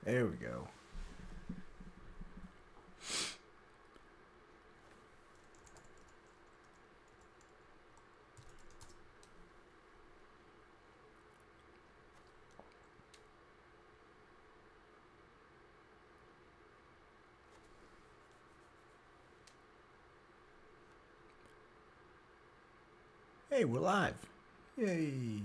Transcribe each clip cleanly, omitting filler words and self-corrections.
There we go. Hey, we're live. Yay.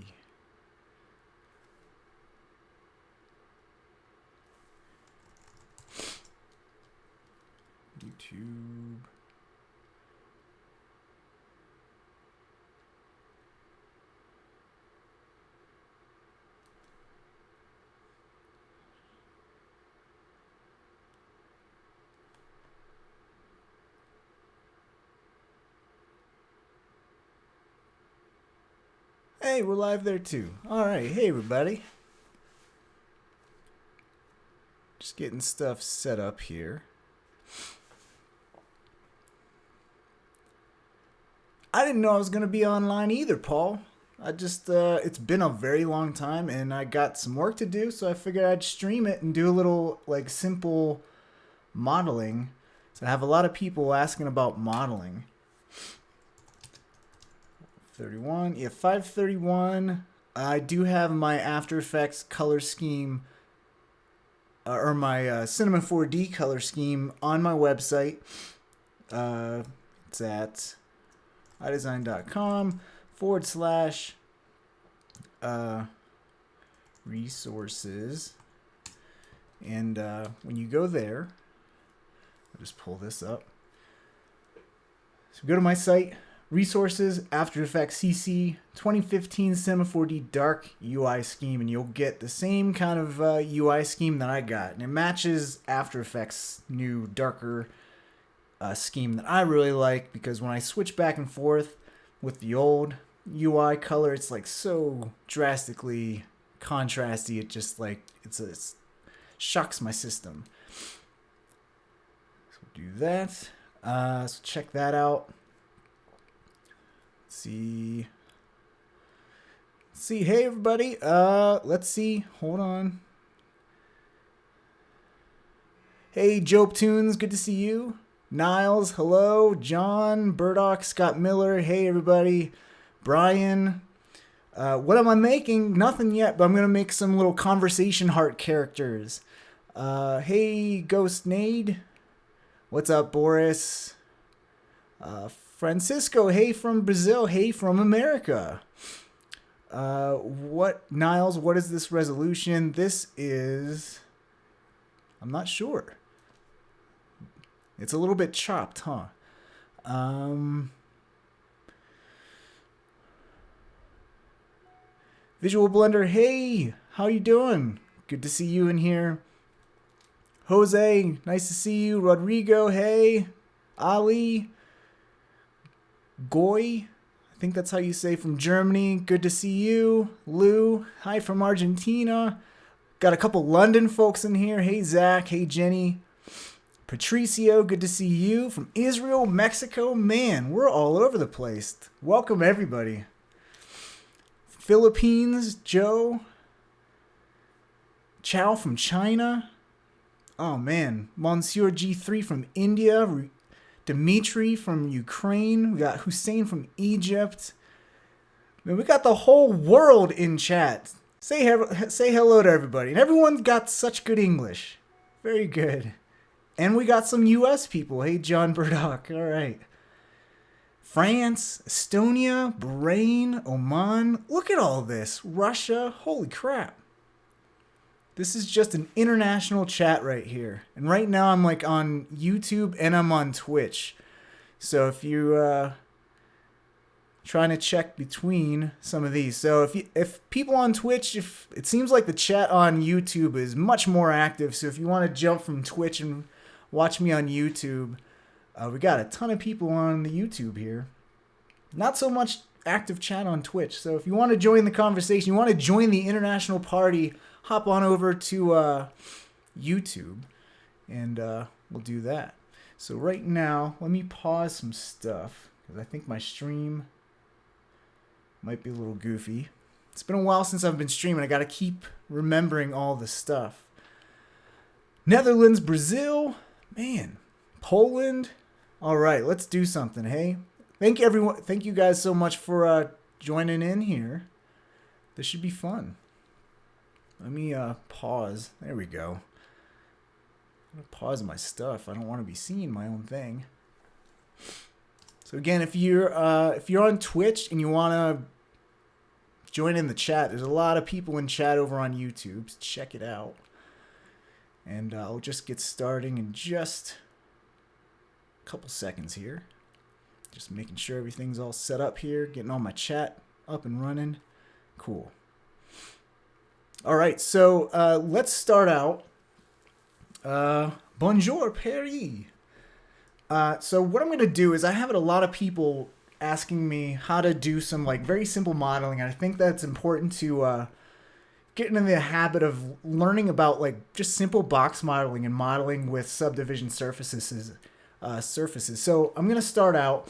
YouTube. Hey, we're live there too. All right. Hey, everybody. Just getting stuff set up here. I didn't know I was going to be online either, Paul. It's been a very long time and I got some work to do, so I figured I'd stream it and do a little, like, simple modeling. So I have a lot of people asking about modeling. 31, yeah, 531. I do have my After Effects color scheme, or my Cinema 4D color scheme on my website. It's at eyedesyn.com/resources. And when you go there, I'll just pull this up. So go to my site, Resources, After Effects CC 2015 Cinema 4D Dark UI scheme, and you'll get the same kind of UI scheme that I got. And it matches After Effects' new, darker scheme that I really like, because when I switch back and forth with the old UI color, it's like so drastically contrasty. It just like, it shocks my system. So we'll do that. So check that out. See, hey everybody. Let's see. Hold on. Hey, Jope Tunes, good to see you. Niles, hello. John, Burdock, Scott Miller, hey everybody. Brian. What am I making? Nothing yet, but I'm gonna make some little conversation heart characters. Hey, Ghost Nade. What's up, Boris? Francisco, hey from Brazil, hey from America. Niles, what is this resolution? This is, I'm not sure. It's a little bit chopped, huh? Visual Blender, hey, how you doing? Good to see you in here. Jose, nice to see you. Rodrigo, hey. Ali. Goy, I think that's how you say, from Germany. Good to see you. Lou, hi from Argentina. Got a couple London folks in here. Hey, Zach. Hey, Jenny. Patricio, good to see you. From Israel, Mexico. Man, we're all over the place. Welcome, everybody. Philippines, Joe. Chow from China. Oh, man. Monsieur G3 from India. Dimitri from Ukraine. We got Hussein from Egypt. Man, we got the whole world in chat. Say hello to everybody. And everyone got such good English. Very good. And we got some US people. Hey, John Burdock. All right. France, Estonia, Bahrain, Oman. Look at all this. Russia. Holy crap. This is just an international chat right here. And right now I'm like on YouTube and I'm on Twitch. So if you trying to check between some of these. So if people on Twitch, if it seems like the chat on YouTube is much more active. So if you want to jump from Twitch and watch me on YouTube, we got a ton of people on the YouTube here. Not so much active chat on Twitch. So if you want to join the conversation, you want to join the international party, hop on over to YouTube and we'll do that. So right now, let me pause some stuff because I think my stream might be a little goofy. It's been a while since I've been streaming. I got to keep remembering all the stuff. Netherlands, Brazil, man, Poland. All right, let's do something. Hey, thank everyone. Thank you guys so much for joining in here. This should be fun. Let me pause. There we go. I'm gonna pause my stuff. I don't want to be seeing my own thing. So again, if you're on Twitch and you want to join in the chat, there's a lot of people in chat over on YouTube. So check it out. And I'll just get starting in just a couple seconds here. Just making sure everything's all set up here, getting all my chat up and running. Cool. All right, so let's start out. Bonjour, Paris. So what I'm going to do is I have a lot of people asking me how to do some like very simple modeling. And I think that's important to get into the habit of learning about like just simple box modeling and modeling with subdivision surfaces. So I'm going to start out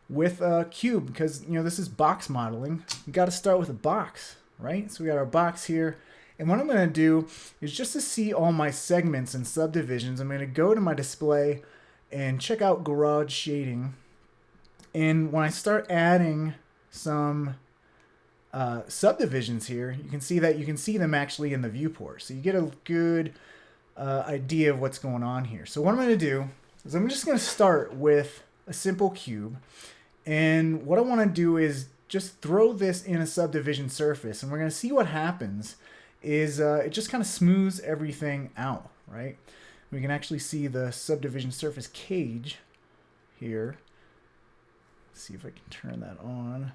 with a cube because, you know, this is box modeling. You got to start with a box, right? So we got our box here. And what I'm going to do is just to see all my segments and subdivisions, I'm going to go to my display and check out garage shading. And when I start adding some subdivisions here, you can see that you can see them actually in the viewport. So you get a good idea of what's going on here. So what I'm going to do is I'm just going to start with a simple cube. And what I want to do is just throw this in a subdivision surface. And we're going to see what happens is it just kind of smooths everything out, right? We can actually see the subdivision surface cage here. Let's see if I can turn that on.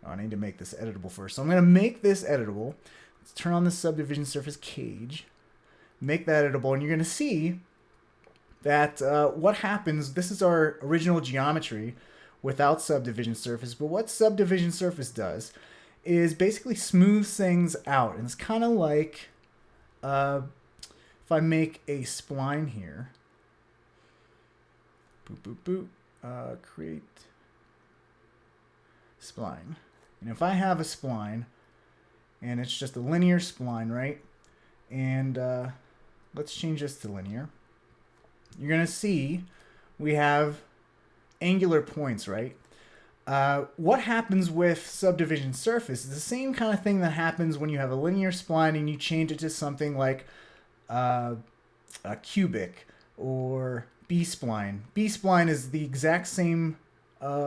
Oh, I need to make this editable first. So I'm going to make this editable. Let's turn on the subdivision surface cage. Make that editable, and you're going to see that what happens, this is our original geometry without subdivision surface, but what subdivision surface does is basically smooths things out. And it's kind of like if I make a spline here, create spline. And if I have a spline, and it's just a linear spline, right? And let's change this to linear. You're going to see we have angular points, right? What happens with subdivision surface is the same kind of thing that happens when you have a linear spline and you change it to something like a cubic or B-spline. B-spline is the exact same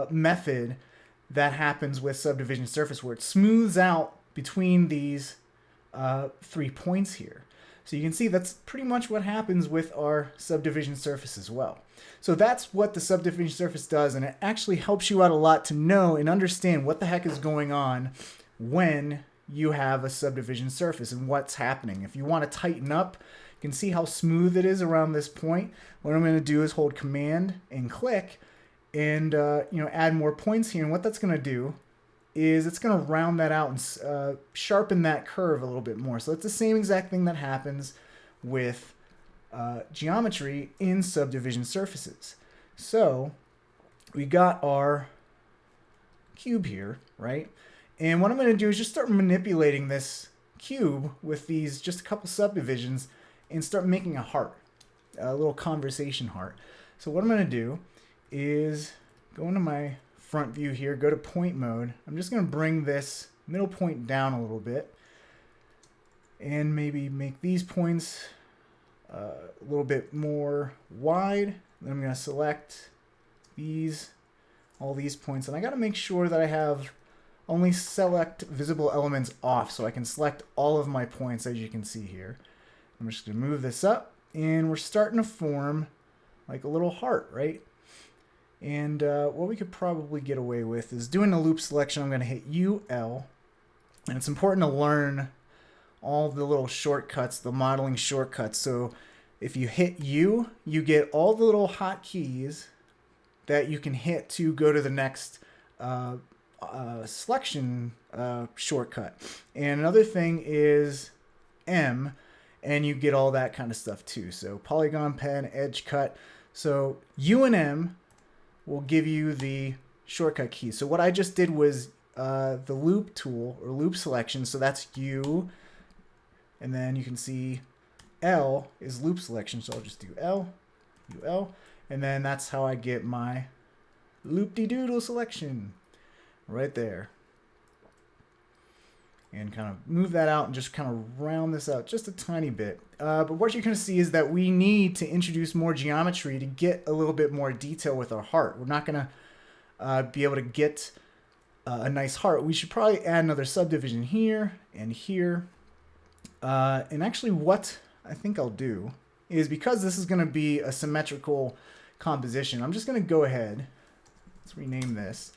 method that happens with subdivision surface, where it smooths out between these 3 points here. So you can see that's pretty much what happens with our subdivision surface as well. So that's what the subdivision surface does, and it actually helps you out a lot to know and understand what the heck is going on when you have a subdivision surface and what's happening. If you want to tighten up, you can see how smooth it is around this point. What I'm going to do is hold Command and click and add more points here. And what that's going to do is it's going to round that out and sharpen that curve a little bit more. So it's the same exact thing that happens with geometry in subdivision surfaces. So we got our cube here, right? And what I'm going to do is just start manipulating this cube with these just a couple subdivisions and start making a heart, a little conversation heart. So what I'm going to do is go into my front view here, go to point mode. I'm just going to bring this middle point down a little bit and maybe make these points a little bit more wide. Then I'm going to select all these points, and I got to make sure that I have only select visible elements off so I can select all of my points, as you can see here. I'm just going to move this up, and we're starting to form like a little heart, right? And what we could probably get away with is doing a loop selection. I'm going to hit UL, and it's important to learn all the little shortcuts, the modeling shortcuts. So if you hit U, you get all the little hotkeys that you can hit to go to the next selection shortcut. And another thing is M, and you get all that kind of stuff too. So polygon, pen, edge cut. So U and M will give you the shortcut keys. So what I just did was the loop tool or loop selection. So that's U, And then you can see L is loop selection. So I'll just do L, UL, and then that's how I get my loop-de-doodle selection right there. And kind of move that out and just kind of round this out just a tiny bit. But what you're going to see is that we need to introduce more geometry to get a little bit more detail with our heart. We're not going to be able to get a nice heart. We should probably add another subdivision here and here. And actually what I think I'll do is, because this is going to be a symmetrical composition, I'm just going to go ahead. Let's rename this.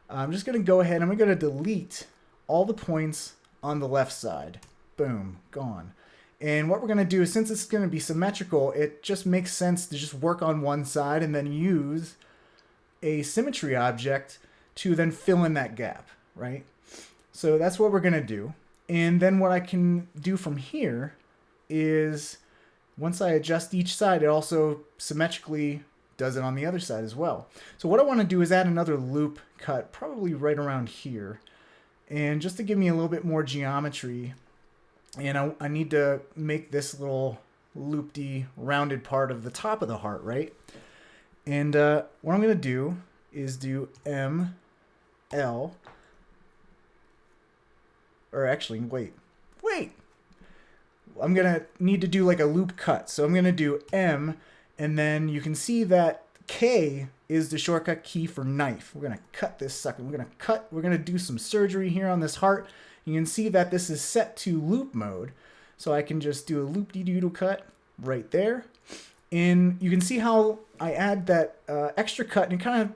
I'm just going to go ahead and I'm going to delete all the points on the left side. Boom, gone. And what we're going to do is, since it's going to be symmetrical, it just makes sense to just work on one side and then use a symmetry object to then fill in that gap, right? So that's what we're going to do. And then what I can do from here is, once I adjust each side, it also symmetrically does it on the other side as well. So what I want to do is add another loop cut, probably right around here. And just to give me a little bit more geometry, and I need to make this little loopy rounded part of the top of the heart, right? And what I'm going to do is do M, L, or actually, wait. I'm going to need to do like a loop cut. So I'm going to do M, and then you can see that K is the shortcut key for knife. We're going to cut this sucker. We're going to do some surgery here on this heart. You can see that this is set to loop mode. So I can just do a loop-de-doodle cut right there. And you can see how I add that extra cut and kind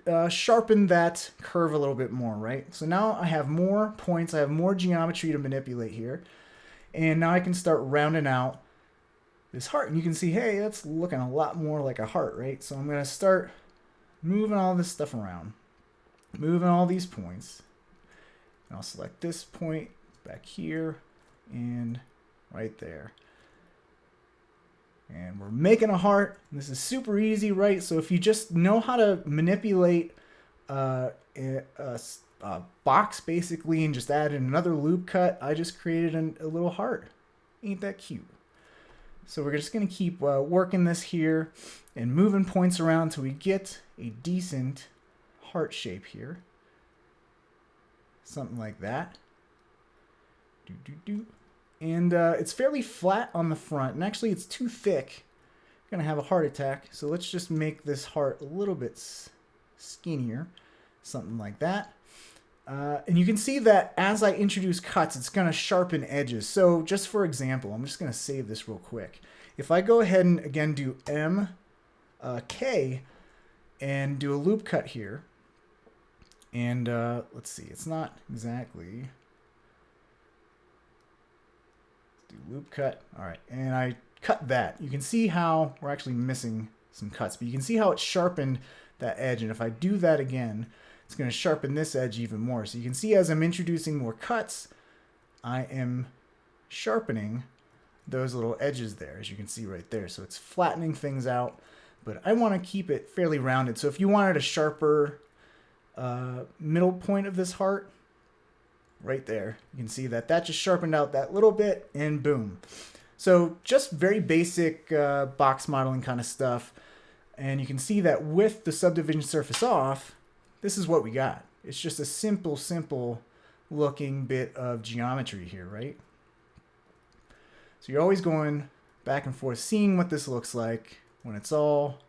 of sharpen that curve a little bit more, right? So now I have more points. I have more geometry to manipulate here. And now I can start rounding out this heart, and you can see, hey, that's looking a lot more like a heart, right? So I'm going to start moving all this stuff around, moving all these points, and I'll select this point back here and right there. And we're making a heart. This is super easy, right? So if you just know how to manipulate a box basically and just add in another loop cut, I just created a little heart. Ain't that cute? So we're just going to keep working this here and moving points around until we get a decent heart shape here. Something like that. And it's fairly flat on the front, and actually it's too thick. I'm going to have a heart attack, so let's just make this heart a little bit skinnier. Something like that. And you can see that as I introduce cuts, it's going to sharpen edges. So just for example, I'm just going to save this real quick. If I go ahead and again do M, K, and do a loop cut here, and let's see, it's not exactly, let's do loop cut. All right, and I cut that. You can see how we're actually missing some cuts, but you can see how it sharpened that edge. And if I do that again, it's going to sharpen this edge even more. So you can see as I'm introducing more cuts, I am sharpening those little edges there, as you can see right there. So it's flattening things out, but I want to keep it fairly rounded. So if you wanted a sharper middle point of this heart, right there, you can see that just sharpened out that little bit, and boom. So just very basic box modeling kind of stuff. And you can see that with the subdivision surface off, this is what we got. It's just a simple looking bit of geometry here, right? So you're always going back and forth, seeing what this looks like when it's all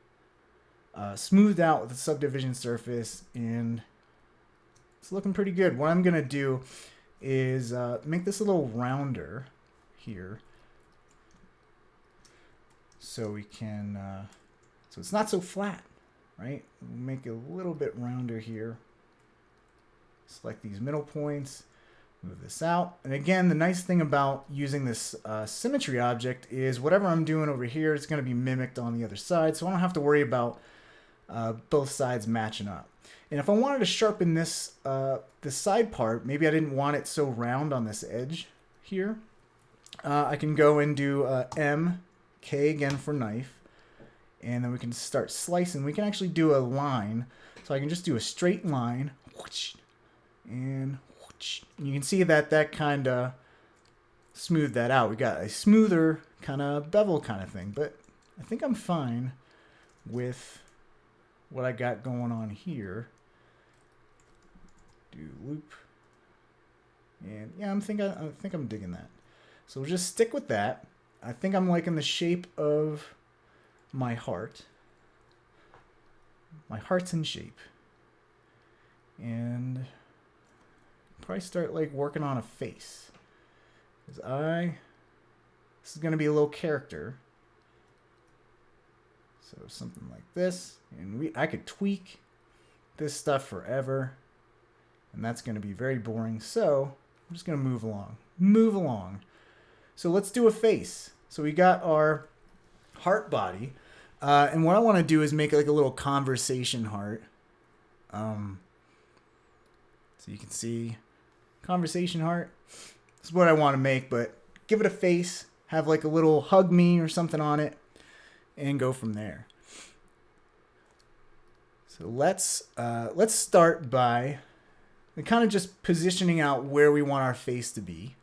smoothed out with the subdivision surface, and it's looking pretty good. What I'm gonna do is make this a little rounder here, so we can, so it's not so flat. Right? Make it a little bit rounder here. Select these middle points, move this out. And again, the nice thing about using this symmetry object is whatever I'm doing over here, it's going to be mimicked on the other side. So I don't have to worry about both sides matching up. And if I wanted to sharpen this, this side part, maybe I didn't want it so round on this edge here, I can go and do M, K again for knife. And then we can start slicing. We can actually do a line. So I can just do a straight line. And you can see that kind of smooth that out. We got a smoother kind of bevel kind of thing, but I think I'm fine with what I got going on here. Do loop. And yeah, I think I'm digging that. So we'll just stick with that. I think I'm liking the shape of my heart. My heart's in shape. And probably start like working on a face. Because this is going to be a little character. So something like this. And I could tweak this stuff forever. And that's going to be very boring. So I'm just going to move along. Move along. So let's do a face. So we got our heart body. And what I want to do is make like a little conversation heart. So you can see conversation heart. This is what I want to make, but give it a face. Have like a little hug me or something on it. And go from there. So let's start by kind of just positioning out where we want our face to be.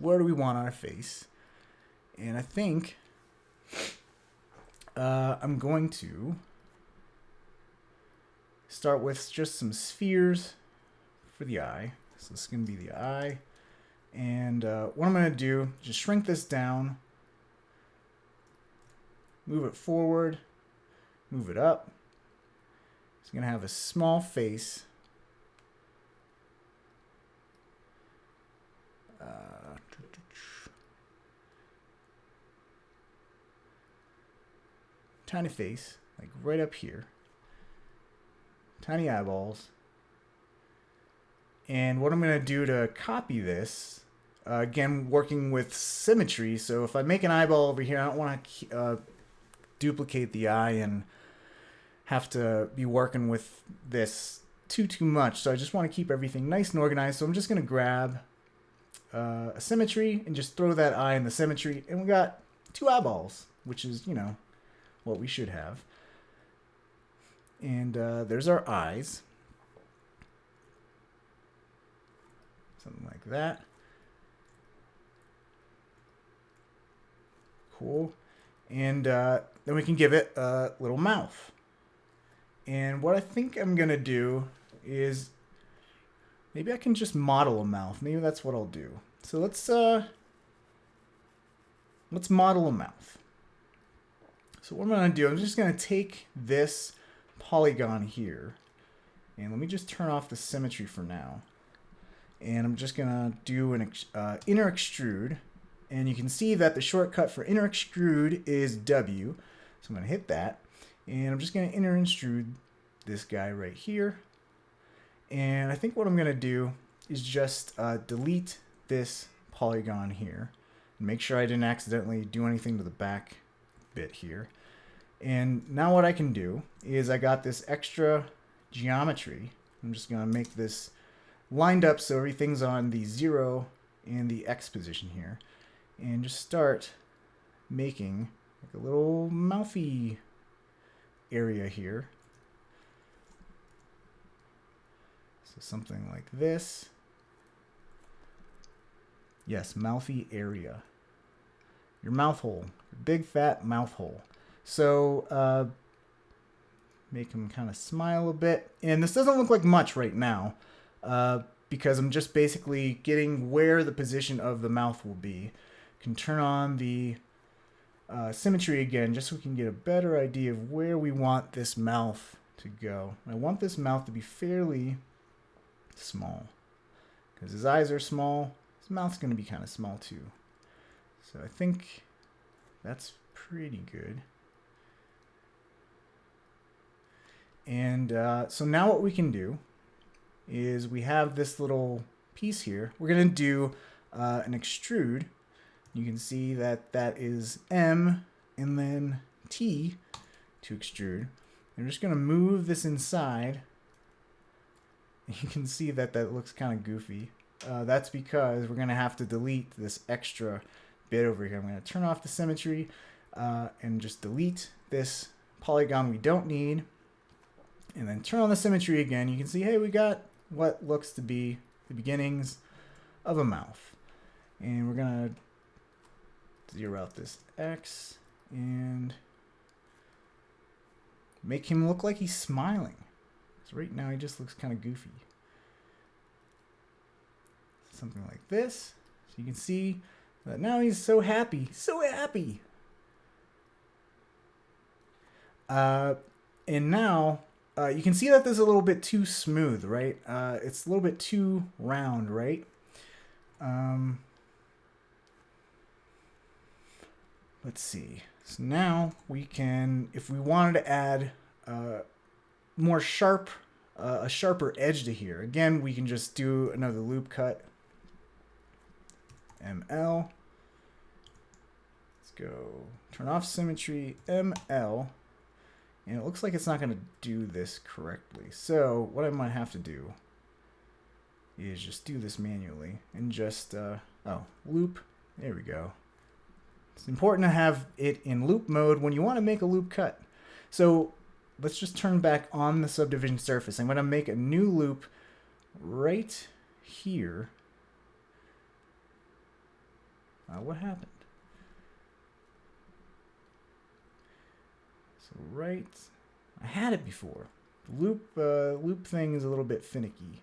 Where do we want our face? And I think I'm going to start with just some spheres for the eye. So this is going to be the eye. And what I'm going to do, just shrink this down. Move it forward. Move it up. It's going to have a small face. Tiny face, like right up here. Tiny eyeballs. And what I'm going to do to copy this, again, working with symmetry. So if I make an eyeball over here, I don't want to duplicate the eye and have to be working with this too much. So I just want to keep everything nice and organized. So I'm just going to grab a symmetry and just throw that eye in the symmetry. And we got 2 eyeballs, which is, what we should have. And there's our eyes. Something like that. Cool. And then we can give it a little mouth. And what I think I'm going to do is maybe I can just model a mouth. Maybe that's what I'll do. So let's model a mouth. So what I'm going to do, I'm just going to take this polygon here. And let me just turn off the symmetry for now. And I'm just going to do an inner extrude. And you can see that the shortcut for inner extrude is W. So I'm going to hit that. And I'm just going to inner extrude this guy right here. And I think what I'm going to do is just delete this polygon here. And make sure I didn't accidentally do anything to the back bit here. And now what I can do is I got this extra geometry. I'm just going to make this lined up so everything's on the 0 and the X position here. And just start making like a little mouthy area here. So something like this. Yes, mouthy area. Your mouth hole. Your big fat mouth hole. So make him kind of smile a bit. And this doesn't look like much right now because I'm just basically getting where the position of the mouth will be. Can turn on the symmetry again just so we can get a better idea of where we want this mouth to go. I want this mouth to be fairly small because his eyes are small. His mouth's going to be kind of small too. So I think that's pretty good. And so now what we can do is we have this little piece here. We're going to do an extrude. You can see that that is M and then T to extrude. I'm just going to move this inside. You can see that that looks kind of goofy. That's because we're going to have to delete this extra bit over here. I'm going to turn off the symmetry and just delete this polygon we don't need. And then turn on the symmetry again. You can see, hey, we got what looks to be the beginnings of a mouth. And we're going to zero out this X and make him look like he's smiling. So right now he just looks kind of goofy. Something like this. So you can see that now he's so happy, so happy. And now you can see that this is a little bit too smooth, right? It's a little bit too round, right? Let's see. So now we can, if we wanted to add more sharp, a sharper edge to here, again, we can just do another loop cut. ML. Let's go turn off symmetry, ML. And it looks like it's not going to do this correctly. So what I might have to do is just do this manually and just, loop. There we go. It's important to have it in loop mode when you want to make a loop cut. So let's just turn back on the subdivision surface. I'm going to make a new loop right here. What happened? So right, I had it before. The loop thing is a little bit finicky.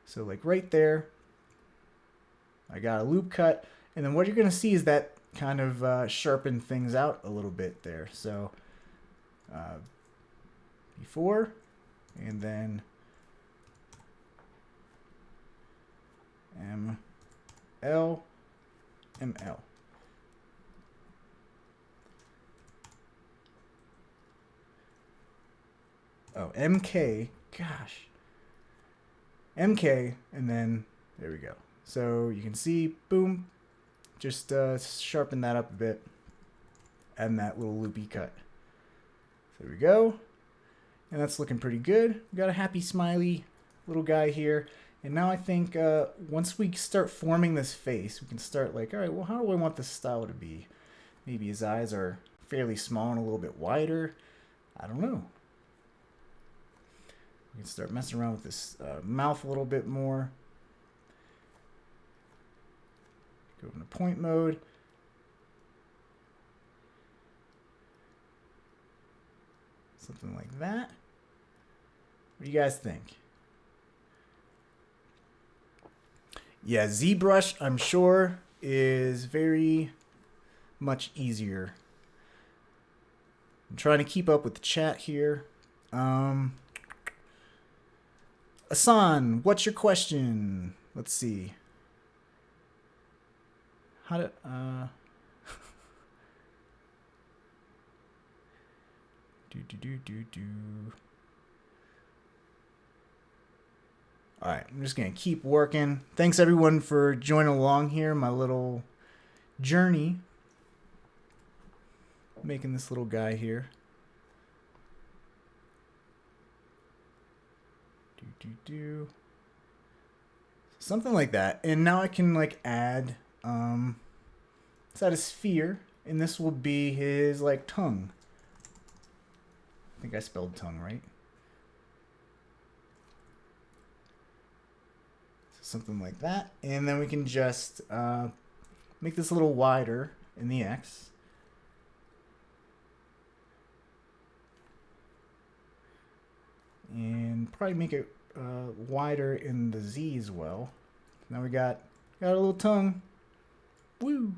So like right there, I got a loop cut, and then what you're gonna see is that kind of sharpen things out a little bit there. So before, and then ML. Oh, MK, gosh. MK, and then there we go. So you can see, boom, just sharpen that up a bit, and that little loopy cut. So there we go. And that's looking pretty good. We got a happy, smiley little guy here. And now I think once we start forming this face, we can start like, all right, well, how do I want this style to be? Maybe his eyes are fairly small and a little bit wider. I don't know. We can start messing around with this mouth a little bit more. Go into point mode. Something like that. What do you guys think? Yeah, ZBrush, I'm sure, is very much easier. I'm trying to keep up with the chat here. Asan, what's your question? Let's see. How to All right, I'm just gonna keep working. Thanks everyone for joining along here, my little journey, making this little guy here. Something like that. And now I can like add let's add a sphere, and this will be his like tongue. I think I spelled tongue right. So something like that. And then we can just make this a little wider in the X. And probably make it wider in the Z as well. Now we got a little tongue. Woo!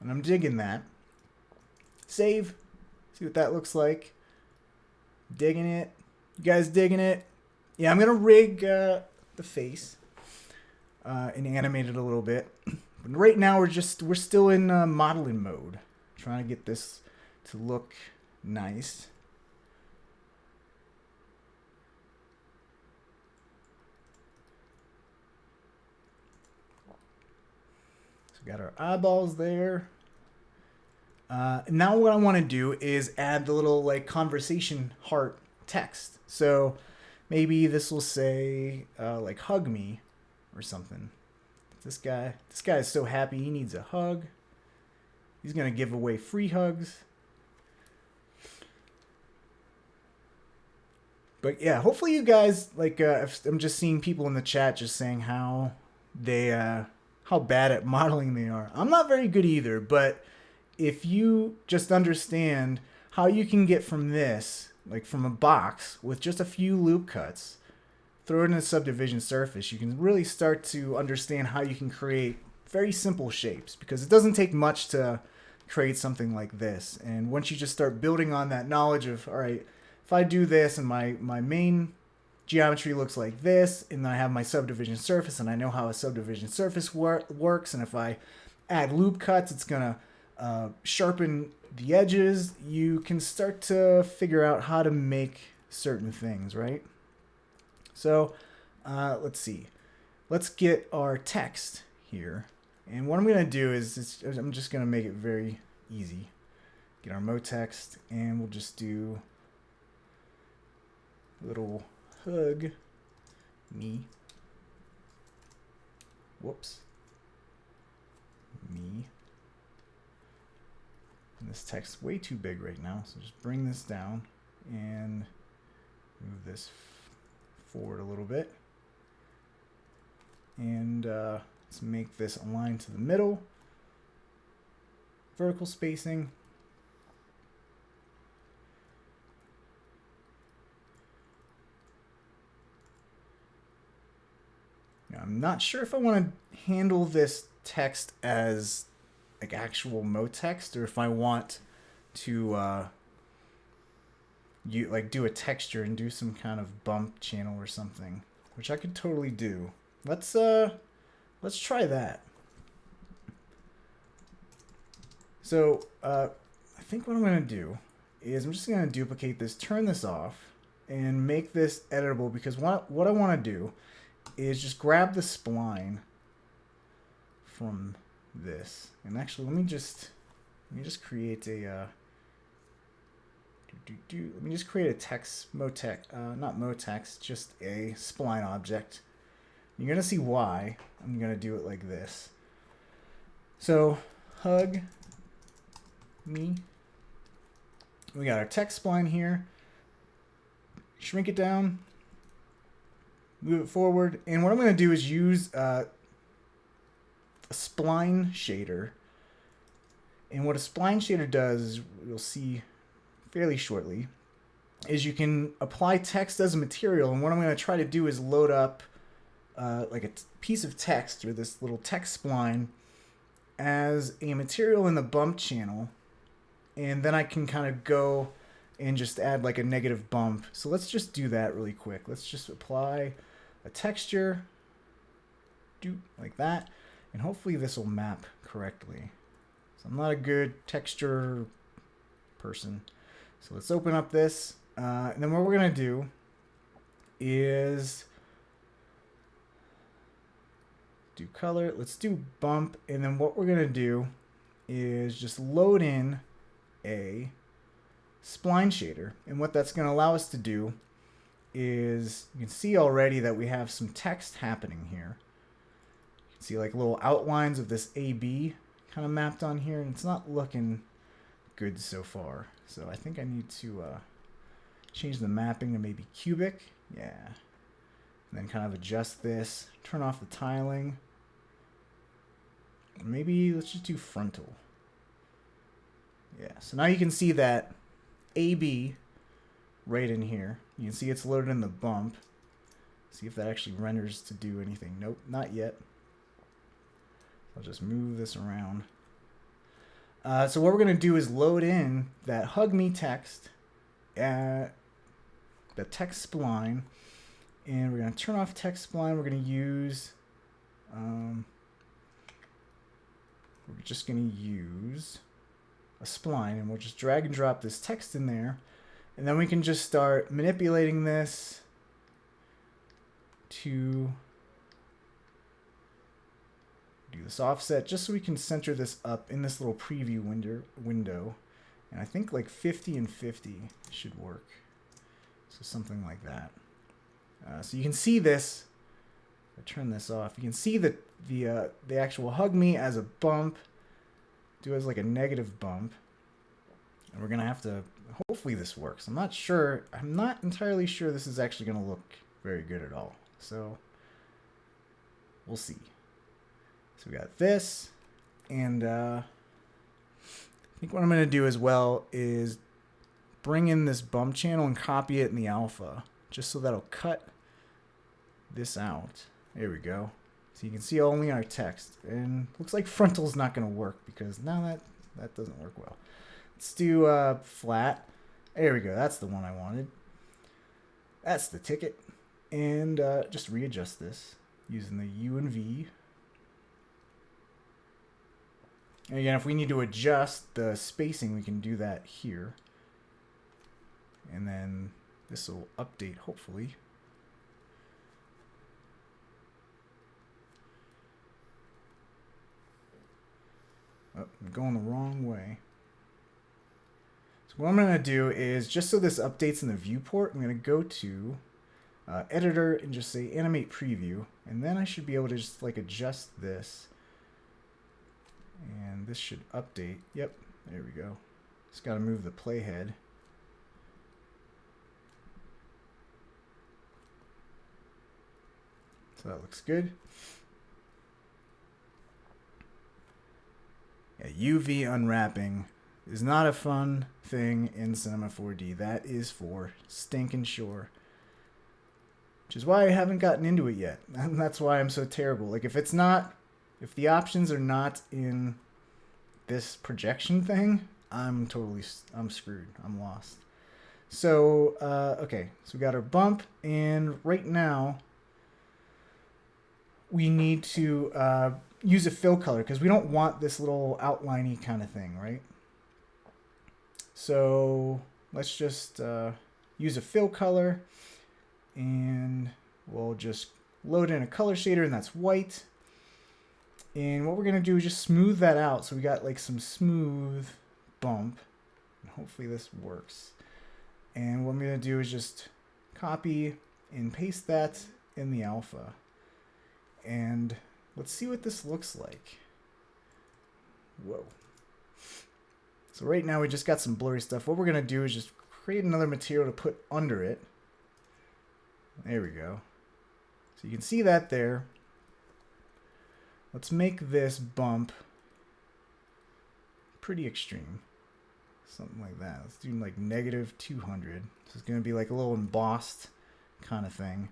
And I'm digging that. Save. See what that looks like. Digging it. You guys digging it? Yeah, I'm gonna rig the face and animate it a little bit. But right now we're still in modeling mode, trying to get this to look nice. So we got our eyeballs there. Now what I want to do is add the little like conversation heart text. So maybe this will say like hug me or something. This guy is so happy he needs a hug. He's gonna give away free hugs. But yeah, hopefully you guys like. I'm just seeing people in the chat just saying how they how bad at modeling they are. I'm not very good either, but if you just understand how you can get from this, like from a box with just a few loop cuts, throw it in a subdivision surface, you can really start to understand how you can create very simple shapes, because it doesn't take much to create something like this. And once you just start building on that knowledge of, all right, if I do this and my main geometry looks like this, and then I have my subdivision surface and I know how a subdivision surface works, and if I add loop cuts, it's gonna sharpen the edges, you can start to figure out how to make certain things, right? So let's see. Let's get our text here. And what I'm going to do is I'm just going to make it very easy. Get our mo text, and we'll just do little hug me. Whoops. Me. And this text's way too big right now, so just bring this down and move this forward a little bit. And let's make this align to the middle. Vertical spacing. Now, I'm not sure if I want to handle this text as like actual mo text, or if I want to do a texture and do some kind of bump channel or something, which I could totally do. Let's try that. So I think what I'm going to do is I'm just going to duplicate this, turn this off, and make this editable, because what I want to do is just grab the spline from this. And actually, let me just create a let me just create a text not mo text, just a spline object. You're gonna see why I'm gonna do it like this. So hug me. We got our text spline here. Shrink it down, move it forward, and what I'm gonna do is use a spline shader. And what a spline shader does is, you'll see fairly shortly, is you can apply text as a material. And what I'm going to try to do is load up like a piece of text, or this little text spline, as a material in the bump channel. And then I can kind of go and just add like a negative bump. So let's just do that really quick. Let's just apply a texture, like that. And hopefully this will map correctly. So I'm not a good texture person. So let's open up this. And then what we're going to do is do color. Let's do bump. And then what we're going to do is just load in a spline shader. And what that's going to allow us to do is, you can see already that we have some text happening here. You can see like little outlines of this AB kind of mapped on here, and it's not looking good so far. So I think I need to change the mapping to maybe cubic. Yeah. And then kind of adjust this, turn off the tiling. Maybe let's just do frontal. Yeah, so now you can see that AB right in here. You can see it's loaded in the bump. See if that actually renders to do anything. Nope, not yet. I'll just move this around. So what we're going to do is load in that hug me text, the text spline, and we're going to turn off text spline. We're going to use, we're just going to use a spline, and we'll just drag and drop this text in there. And then we can just start manipulating this to do this offset, just so we can center this up in this little preview window. And I think like 50 and 50 should work. So something like that. So you can see this. If I turn this off, you can see that the actual hug me as a bump, do as like a negative bump. And we're going to have to, hopefully this works. I'm not sure. I'm not entirely sure this is actually going to look very good at all. So we'll see. So we got this, and I think what I'm going to do as well is bring in this bump channel and copy it in the alpha, just so that'll cut this out. There we go. So you can see only our text, and looks like frontal's not going to work because now that doesn't work well. Let's do flat. There we go. That's the one I wanted. That's the ticket. And just readjust this using the U and V. And again, if we need to adjust the spacing, we can do that here. And then this will update, hopefully. Oh, I'm going the wrong way. So what I'm going to do is, just so this updates in the viewport, I'm going to go to editor and just say animate preview. And then I should be able to just like adjust this. And this should update. Yep, there we go. Just got to move the playhead. So that looks good. Yeah, UV unwrapping is not a fun thing in Cinema 4D. That is for stinking sure. Which is why I haven't gotten into it yet. And that's why I'm so terrible. Like if the options are not in this projection thing, I'm screwed. I'm lost. So, okay. So we got our bump, and right now we need to use a fill color because we don't want this little outliney kind of thing, right? So let's just use a fill color, and we'll just load in a color shader, and that's white. And what we're going to do is just smooth that out. So we got like some smooth bump. And hopefully this works. And what I'm going to do is just copy and paste that in the alpha. And let's see what this looks like. Whoa. So right now we just got some blurry stuff. What we're going to do is just create another material to put under it. There we go. So you can see that there. Let's make this bump pretty extreme. Something like that. Let's do like -200. So it's going to be like a little embossed kind of thing.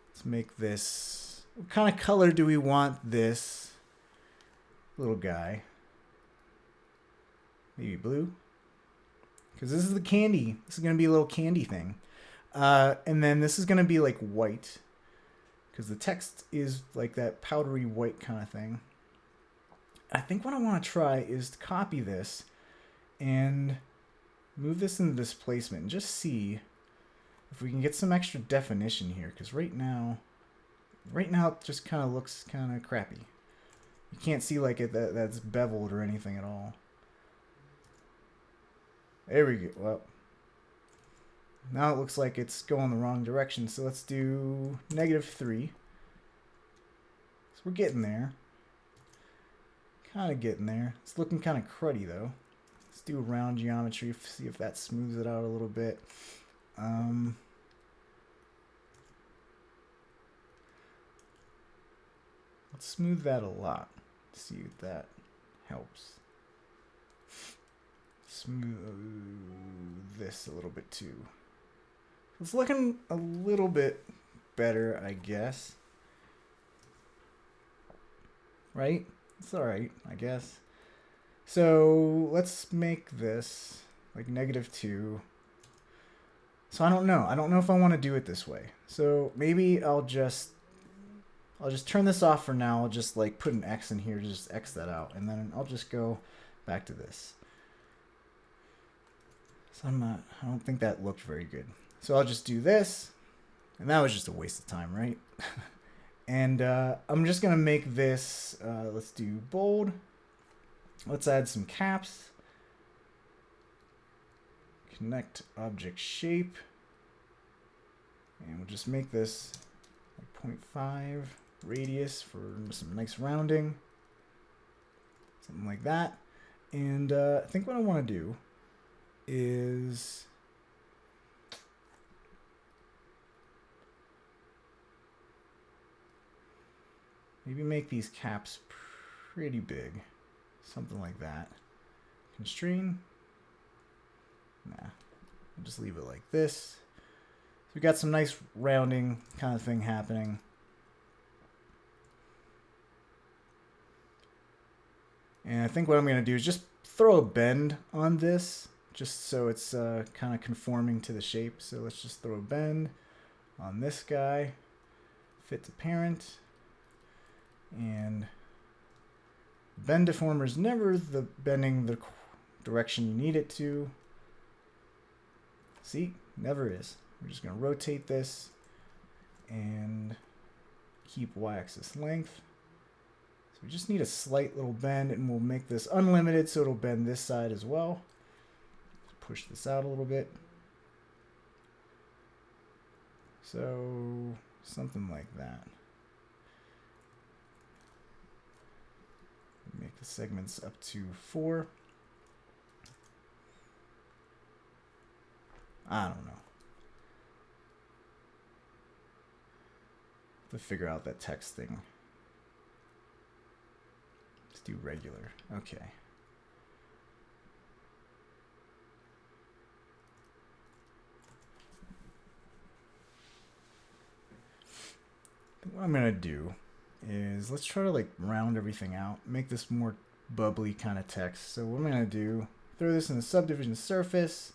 Let's make this... What kind of color do we want this little guy? Maybe blue? Because this is the candy. This is going to be a little candy thing. And then this is going to be like white. Because the text is like that powdery white kind of thing. I think what I want to try is to copy this and move this into displacement and just see if we can get some extra definition here. Because right now it just kind of looks kind of crappy. You can't see like that's beveled or anything at all. There we go. Well, now it looks like it's going the wrong direction. So let's do -3. So we're getting there. Kind of getting there. It's looking kind of cruddy though. Let's do a round geometry. See if that smooths it out a little bit. Let's smooth that a lot. See if that helps. Smooth this a little bit too. It's looking a little bit better, I guess. Right? It's alright, I guess. So let's make this like -2. So I don't know. I don't know if I want to do it this way. So maybe I'll just turn this off for now. I'll just like put an X in here to just X that out. And then I'll just go back to this. So I don't think that looked very good. So I'll just do this. And that was just a waste of time, right? And I'm just going to make this, let's do bold. Let's add some caps. Connect object shape. And we'll just make this like 0.5 radius for some nice rounding. Something like that. And I think what I want to do is maybe make these caps pretty big. Something like that. Constrain. Nah, I'll just leave it like this. So we got some nice rounding kind of thing happening. And I think what I'm going to do is just throw a bend on this, just so it's kind of conforming to the shape. So let's just throw a bend on this guy, fit to parent, and bend deformer is never the bending the direction you need it to. See, never is. We're just going to rotate this and keep y-axis length. So we just need a slight little bend, and we'll make this unlimited so it'll bend this side as well. Push this out a little bit. So something like that. Make the segments up to 4. I don't know. To figure out that text thing. Let's do regular. Okay. What I'm gonna do is let's try to like round everything out, make this more bubbly kind of text. So what I'm gonna do, throw this in the subdivision surface.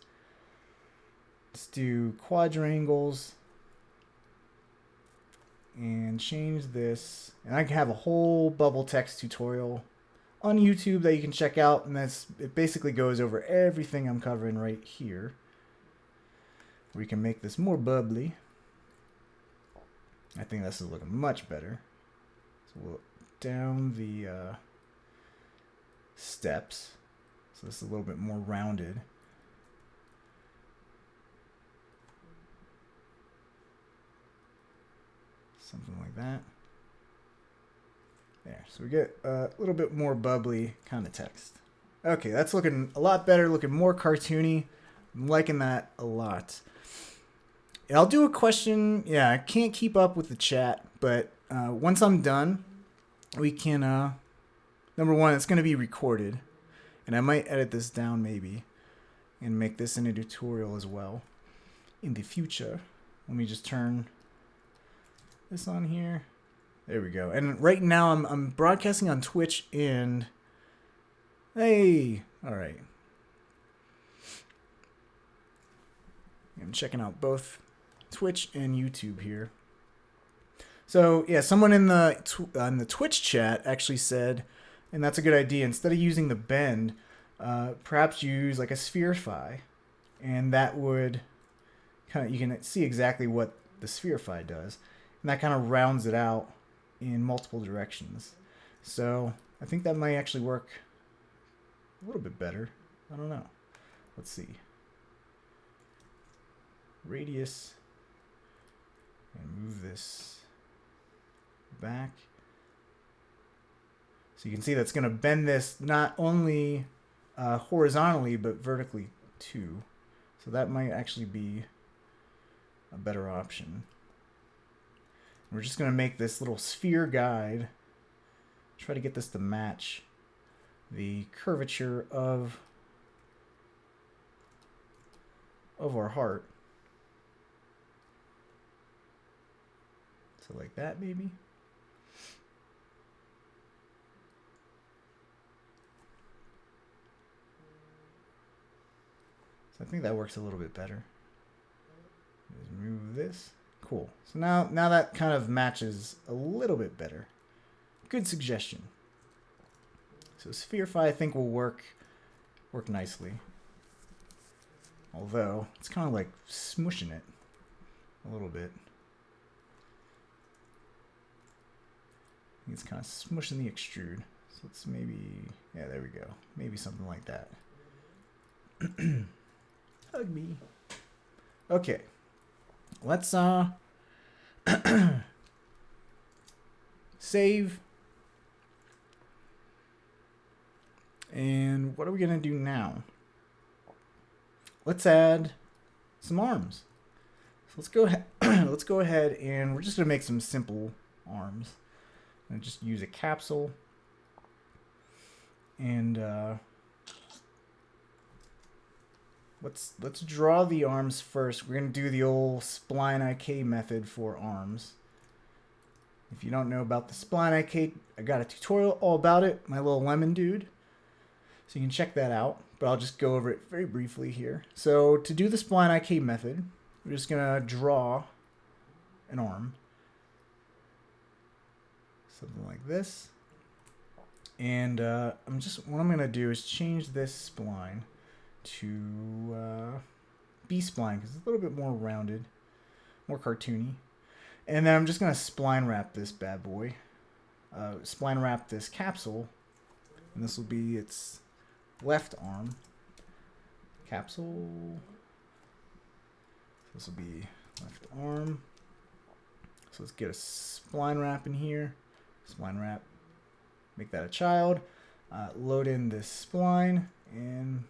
Let's do quadrangles and change this. And I can have a whole bubble text tutorial on YouTube that you can check out, and it basically goes over everything I'm covering right here. We can make this more bubbly. I think this is looking much better. So we'll down the steps. So this is a little bit more rounded. Something like that. There. So we get a little bit more bubbly kind of text. Okay, that's looking a lot better, looking more cartoony. I'm liking that a lot. And I'll do a question. Yeah, I can't keep up with the chat, but once I'm done, we can, number one, it's going to be recorded. And I might edit this down maybe and make this in a tutorial as well in the future. Let me just turn this on here. There we go. And right now I'm broadcasting on Twitch and hey, all right. I'm checking out both Twitch and YouTube here. So yeah, someone in the Twitch chat actually said, and that's a good idea, instead of using the bend, perhaps use like a spherify, and that would kind of, you can see exactly what the spherify does, and that kind of rounds it out in multiple directions. So I think that might actually work a little bit better. I don't know. Let's see. Radius, and move this back. So you can see that's going to bend this not only horizontally but vertically too. So that might actually be a better option. We're just going to make this little sphere guide, try to get this to match the curvature of our heart. So like that maybe. So I think that works a little bit better. Just move this. Cool. So now that kind of matches a little bit better. Good suggestion. So spherify I think will work nicely. Although it's kind of like smushing it a little bit. It's kind of smushing the extrude. So let's maybe, yeah, there we go. Maybe something like that. Hug me. Okay. Let's save. And what are we going to do now? Let's add some arms. So let's go ahead let's go ahead and we're just going to make some simple arms. And just use a capsule. And let's draw the arms first. We're going to do the old spline IK method for arms. If you don't know about the spline IK, I got a tutorial all about it, my little lemon dude. So you can check that out, but I'll just go over it very briefly here. So to do the spline IK method, we're just going to draw an arm. Something like this. And what I'm going to do is change this spline to B-spline because it's a little bit more rounded, more cartoony. And then I'm just going to spline wrap this bad boy. Spline wrap this capsule. And this will be its left arm. Capsule. This will be left arm. So let's get a spline wrap in here. Spline wrap. Make that a child. Load in this spline. And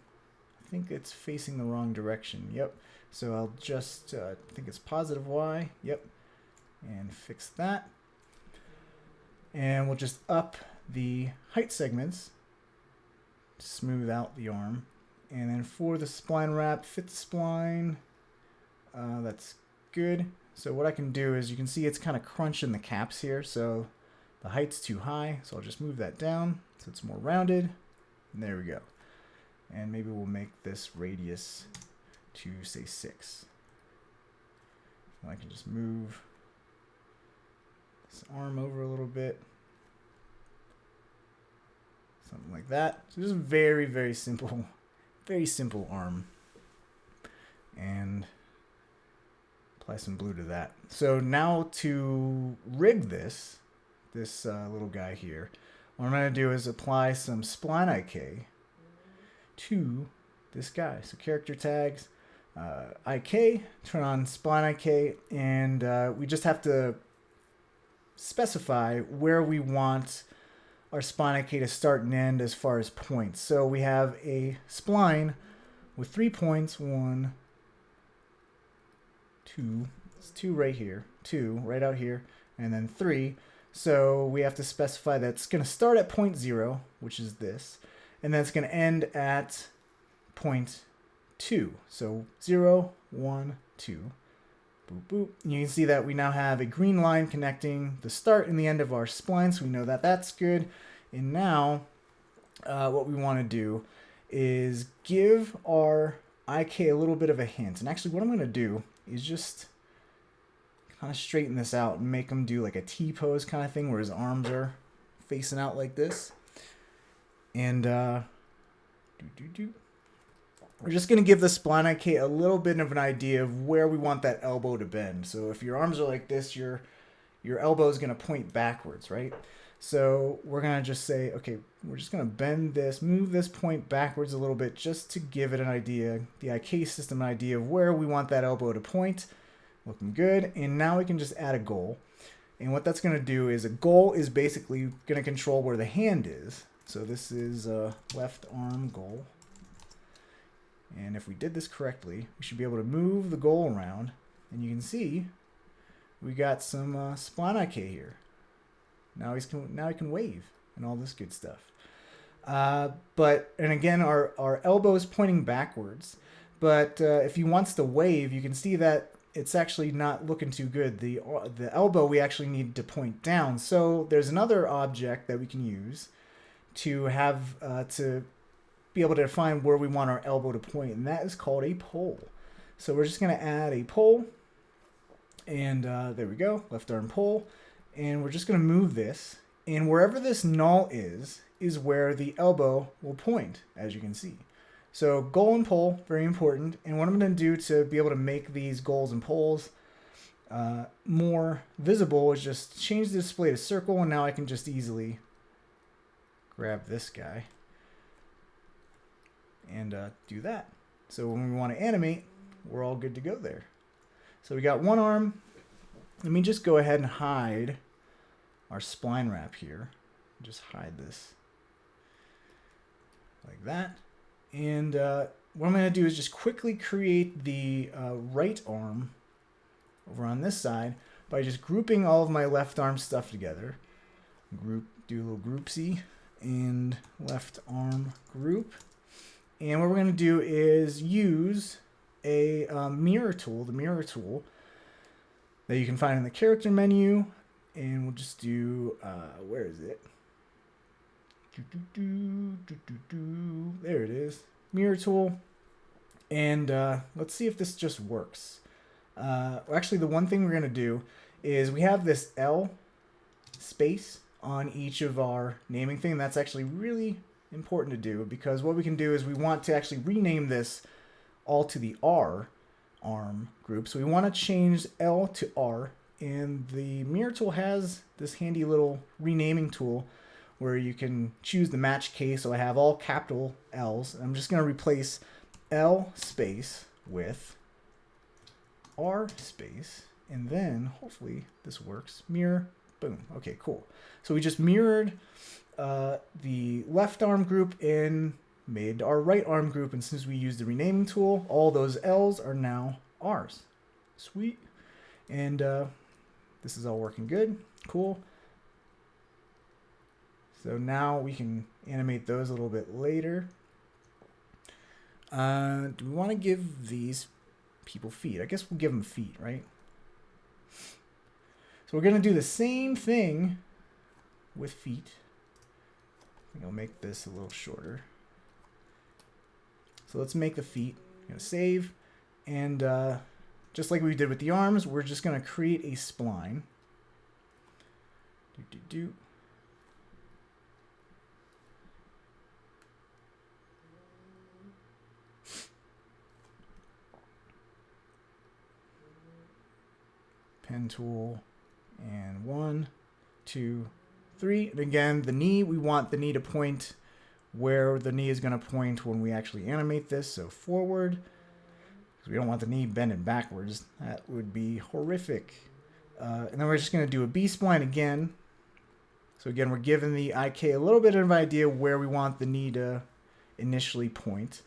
I think it's facing the wrong direction. Yep. So I'll just, I think it's positive Y. Yep. And fix that. And we'll just up the height segments. Smooth out the arm. And then for the spline wrap, fit the spline. That's good. So what I can do is you can see it's kind of crunching the caps here. So the height's too high. So I'll just move that down so it's more rounded. And there we go. And maybe we'll make this radius to say 6. And I can just move this arm over a little bit. Something like that. So just very, very simple arm. And apply some blue to that. So now to rig this little guy here, what I'm going to do is apply some spline IK to this guy. So character tags, IK, turn on spline IK, and we just have to specify where we want our spline IK to start and end as far as points. So we have a spline with 3 points, 1, 2, it's 2 right here, 2 right out here, and then 3. So we have to specify that it's going to start at point 0, which is this, and then it's going to end at point 2. So 0, 1, 2. Boop, boop. And you can see that we now have a green line connecting the start and the end of our spline, so we know that that's good. And now what we want to do is give our IK a little bit of a hint. And actually what I'm going to do is just kind of straighten this out and make him do like a T-pose kind of thing where his arms are facing out like this. And we're just going to give the spline IK a little bit of an idea of where we want that elbow to bend. So if your arms are like this, your elbow is going to point backwards, right? So we're going to just say, okay, we're just going to bend this, move this point backwards a little bit just to give it an idea, the IK system an idea of where we want that elbow to point. Looking good. And now we can just add a goal. And what that's going to do is a goal is basically going to control where the hand is. So this is a left arm goal. And if we did this correctly, we should be able to move the goal around. And you can see we got some spline IK here. Now he can wave and all this good stuff. And again, our elbow is pointing backwards. But if he wants to wave, you can see that it's actually not looking too good. The elbow we actually need to point down. So there's another object that we can use to have to be able to define where we want our elbow to point, and that is called a pole. So we're just going to add a pole, and there we go, left arm pole, and we're just going to move this, and wherever this null is where the elbow will point, as you can see. So goal and pole, very important. And what I'm going to do to be able to make these goals and poles more visible is just change the display to circle, and now I can just easily grab this guy and do that. So when we want to animate, we're all good to go there. So we got one arm. Let me just go ahead and hide our spline wrap here. Just hide this like that. And what I'm going to do is just quickly create the right arm over on this side by just grouping all of my left arm stuff together. Do a little group C. and left arm group. And what we're going to do is use a mirror tool, the mirror tool that you can find in the character menu. And we'll just do, where is it? There it is, mirror tool. And let's see if this just works. Actually, the one thing we're going to do is we have this L space on each of our naming thing. That's actually really important to do, because what we can do is we want to actually rename this all to the R arm group. So we want to change L to R, and the mirror tool has this handy little renaming tool where you can choose the match case. So I have all capital L's. I'm just going to replace L space with R space, and then hopefully this works. Mirror, boom. Okay, cool. So we just mirrored the left arm group and made our right arm group, and since we used the renaming tool, all those L's are now R's. Sweet. And this is all working good. Cool. So now we can animate those a little bit later. Do we want to give these people feet? I guess we'll give them feet, right? So we're going to do the same thing with feet. I think I'll make this a little shorter. So let's make the feet. I'm going to save. And just like we did with the arms, we're just going to create a spline. Pen tool, and 1, 2, 3. And again, the knee, we want the knee to point where the knee is going to point when we actually animate this, so forward, because we don't want the knee bending backwards. That would be horrific. And then we're just going to do a B-spline again. So again, we're giving the IK a little bit of an idea where we want the knee to initially point.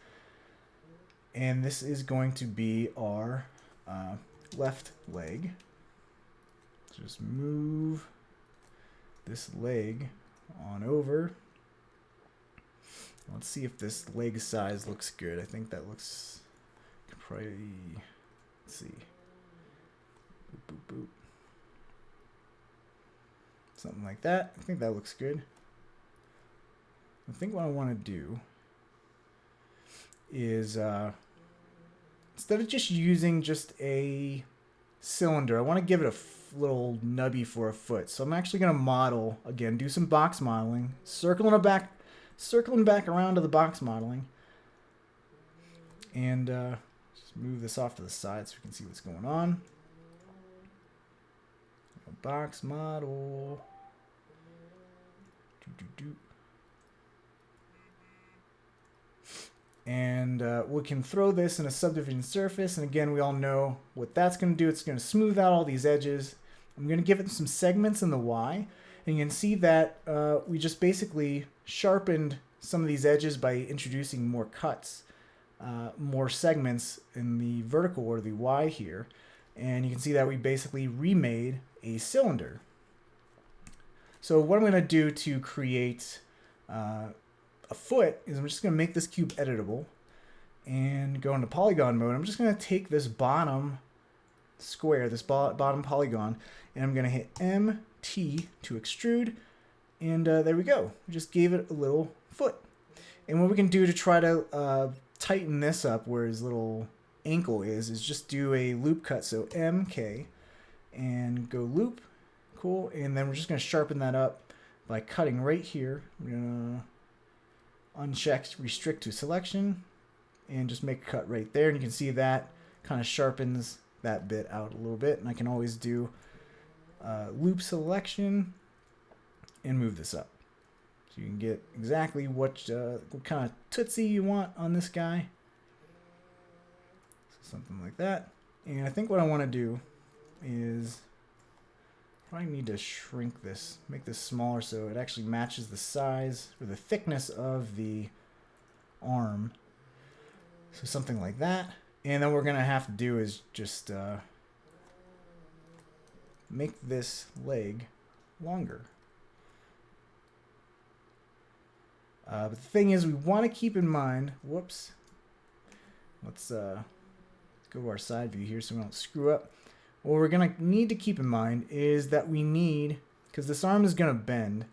And this is going to be our left leg. Just move this leg on over. Let's see if this leg size looks good. I think that looks probably, let's see. Boop, boop, boop. Something like that. I think that looks good. I think what I want to do is instead of just using just a cylinder, I want to give it a little nubby for a foot. So I'm actually going to model, again, do some box modeling, circling back around to the box modeling, and just move this off to the side so we can see what's going on. Box model. And we can throw this in a subdivision surface, and again, we all know what that's going to do. It's going to smooth out all these edges. I'm going to give it some segments in the Y, and you can see that we just basically sharpened some of these edges by introducing more cuts, more segments in the vertical or the Y here, and you can see that we basically remade a cylinder. So what I'm going to do to create a foot is I'm just going to make this cube editable and go into polygon mode. I'm just going to take this bottom square, this bottom polygon, and I'm going to hit MT to extrude, and there we go. We just gave it a little foot. And what we can do to try to tighten this up where his little ankle is just do a loop cut. So MK and go loop. Cool. And then we're just going to sharpen that up by cutting right here. We're going to uncheck restrict to selection and just make a cut right there. And you can see that kind of sharpens that bit out a little bit. And I can always do loop selection and move this up. So you can get exactly what kind of tootsie you want on this guy. So something like that. And I think what I want to do is I need to shrink this, make this smaller so it actually matches the size or the thickness of the arm. So something like that. And then what we're going to have to do is just make this leg longer. But the thing is, we want to keep in mind, whoops, let's go to our side view here so we don't screw up. What we're going to need to keep in mind is that we need, because this arm is going to bend,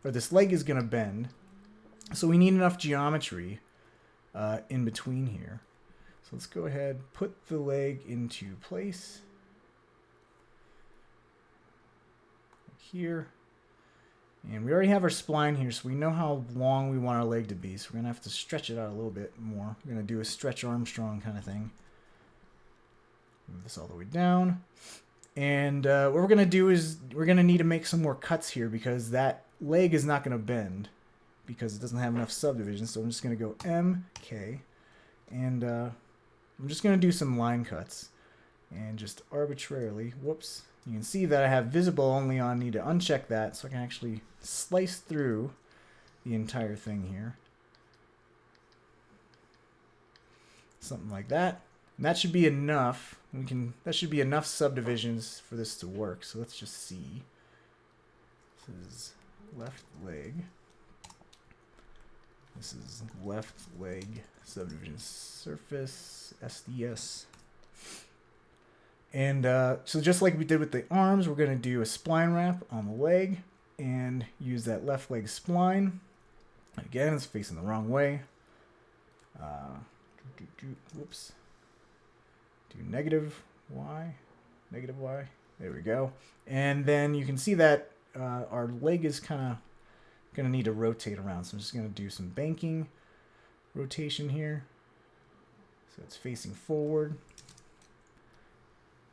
or this leg is going to bend, so we need enough geometry in between here. So let's go ahead, put the leg into place. Here. And we already have our spline here, so we know how long we want our leg to be. So we're going to have to stretch it out a little bit more. We're going to do a stretch Armstrong kind of thing. Move this all the way down. And what we're going to do is we're going to need to make some more cuts here because that leg is not going to bend because it doesn't have enough subdivisions. So I'm just going to go M, K, and I'm just going to do some line cuts. And just arbitrarily, whoops, you can see that I have visible only on, need to uncheck that so I can actually slice through the entire thing here. Something like that. And that should be enough. That should be enough subdivisions for this to work. So let's just see. This is left leg. This is left leg subdivision surface, SDS. And so just like we did with the arms, we're going to do a spline wrap on the leg and use that left leg spline. Again, it's facing the wrong way. Whoops. Do negative Y. Negative Y. There we go. And then you can see that our leg is kind of going to need to rotate around. So I'm just going to do some banking rotation here. So it's facing forward.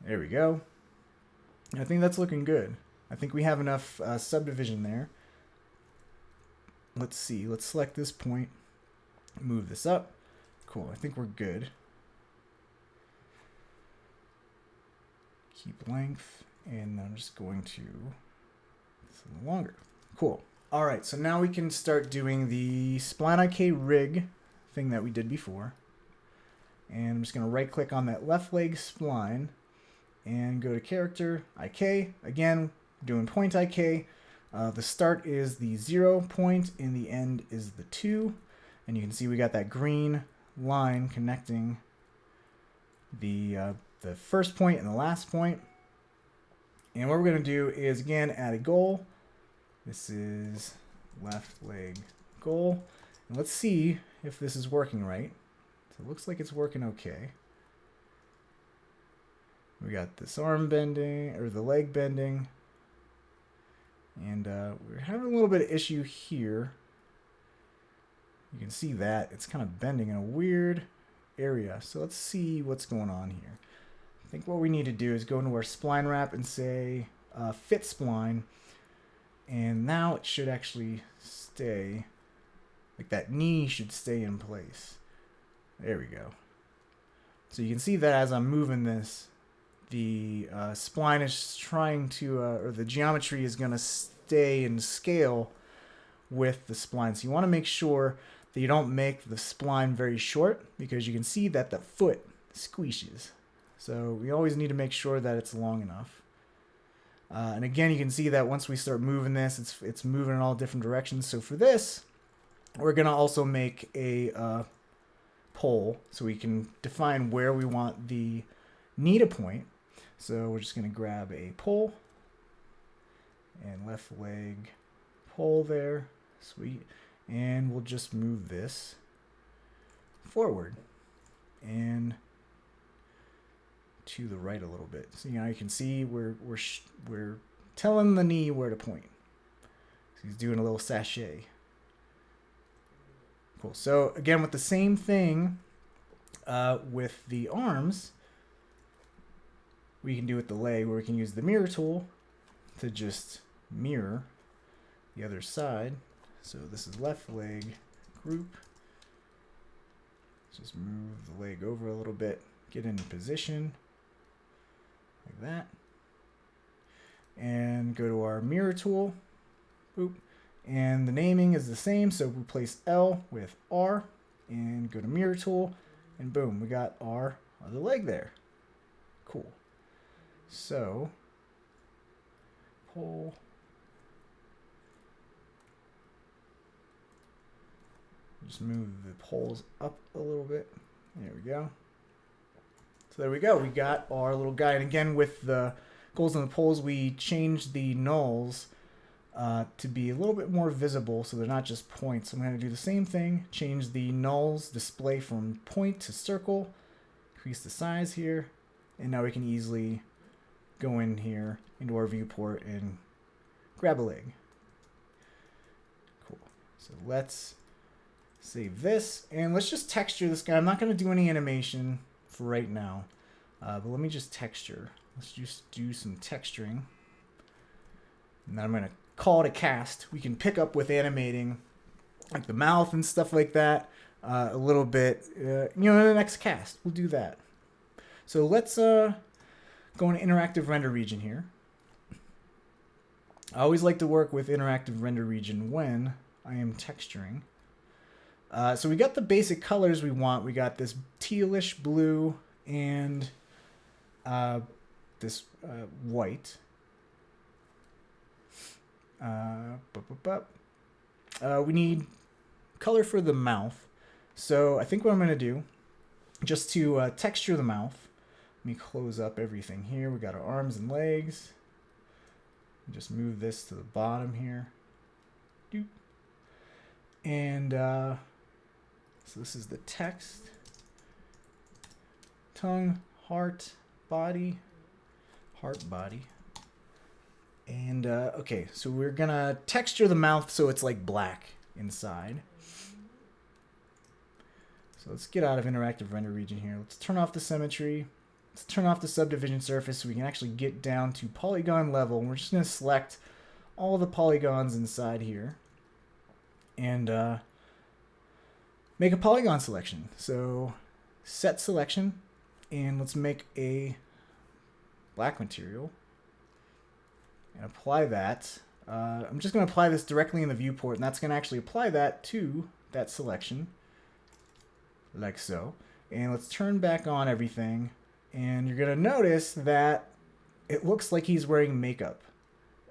There we go. I think that's looking good. I think we have enough subdivision there. Let's see. Let's select this point. Move this up. Cool. I think we're good. Keep length. And I'm just going to... It's a little longer. Cool. All right. So now we can start doing the Spline IK rig thing that we did before. And I'm just going to right click on that left leg spline. And go to character, IK. Again, doing point IK. The start is the 0 point and the end is the 2. And you can see we got that green line connecting the first point and the last point. And what we're going to do is, again, add a goal. This is left leg goal. And let's see if this is working right. So it looks like it's working okay. We got this arm bending, or the leg bending. And we're having a little bit of issue here. You can see that. It's kind of bending in a weird area. So let's see what's going on here. I think what we need to do is go into our spline wrap and say fit spline. And now it should actually stay, like that knee should stay in place. There we go. So you can see that as I'm moving this, the spline is trying to, or the geometry is going to stay in scale with the spline. So you want to make sure that you don't make the spline very short because you can see that the foot squeezes. So we always need to make sure that it's long enough. And again, you can see that once we start moving this, it's moving in all different directions. So for this, we're going to also make a pole so we can define where we want the knee to point. So we're just going to grab a pole and left leg pole there. Sweet. And we'll just move this forward and to the right a little bit. So you can see we're telling the knee where to point. So he's doing a little sachet. Cool. So again, with the same thing with the arms, we can do with the leg, where we can use the mirror tool to just mirror the other side. So this is left leg group. Just move the leg over a little bit, get into position like that. And go to our mirror tool. Boop. And the naming is the same, so replace L with R and go to mirror tool, and boom, we got our other leg there. Cool. So, pull. Just move the poles up a little bit. There we go. So there we go. We got our little guy. And again, with the goals and the poles, we changed the nulls to be a little bit more visible, so they're not just points. I'm going to do the same thing. Change the nulls display from point to circle. Increase the size here. And now we can easily go in here into our viewport and grab a leg. Cool. So let's save this. And let's just texture this guy. I'm not going to do any animation for right now. But let me just texture. Let's just do some texturing. And then I'm going to call it a cast. We can pick up with animating like the mouth and stuff like that a little bit. In the next cast, we'll do that. So let's go into interactive render region here. I always like to work with interactive render region when I am texturing. So we got the basic colors we want. We got this tealish blue and this white. We need color for the mouth. So I think what I'm going to do, just to texture the mouth, let me close up everything here. We got our arms and legs. Just move this to the bottom here. And so this is the text. Tongue, heart, body, heart, body. And okay, so we're gonna texture the mouth so it's like black inside. So let's get out of interactive render region here. Let's turn off the symmetry. Let's turn off the subdivision surface so we can actually get down to polygon level. And we're just gonna select all the polygons inside here and make a polygon selection. So set selection, and let's make a black material. And apply that. I'm just going to apply this directly in the viewport, and that's going to actually apply that to that selection, like so. And let's turn back on everything, and you're going to notice that it looks like he's wearing makeup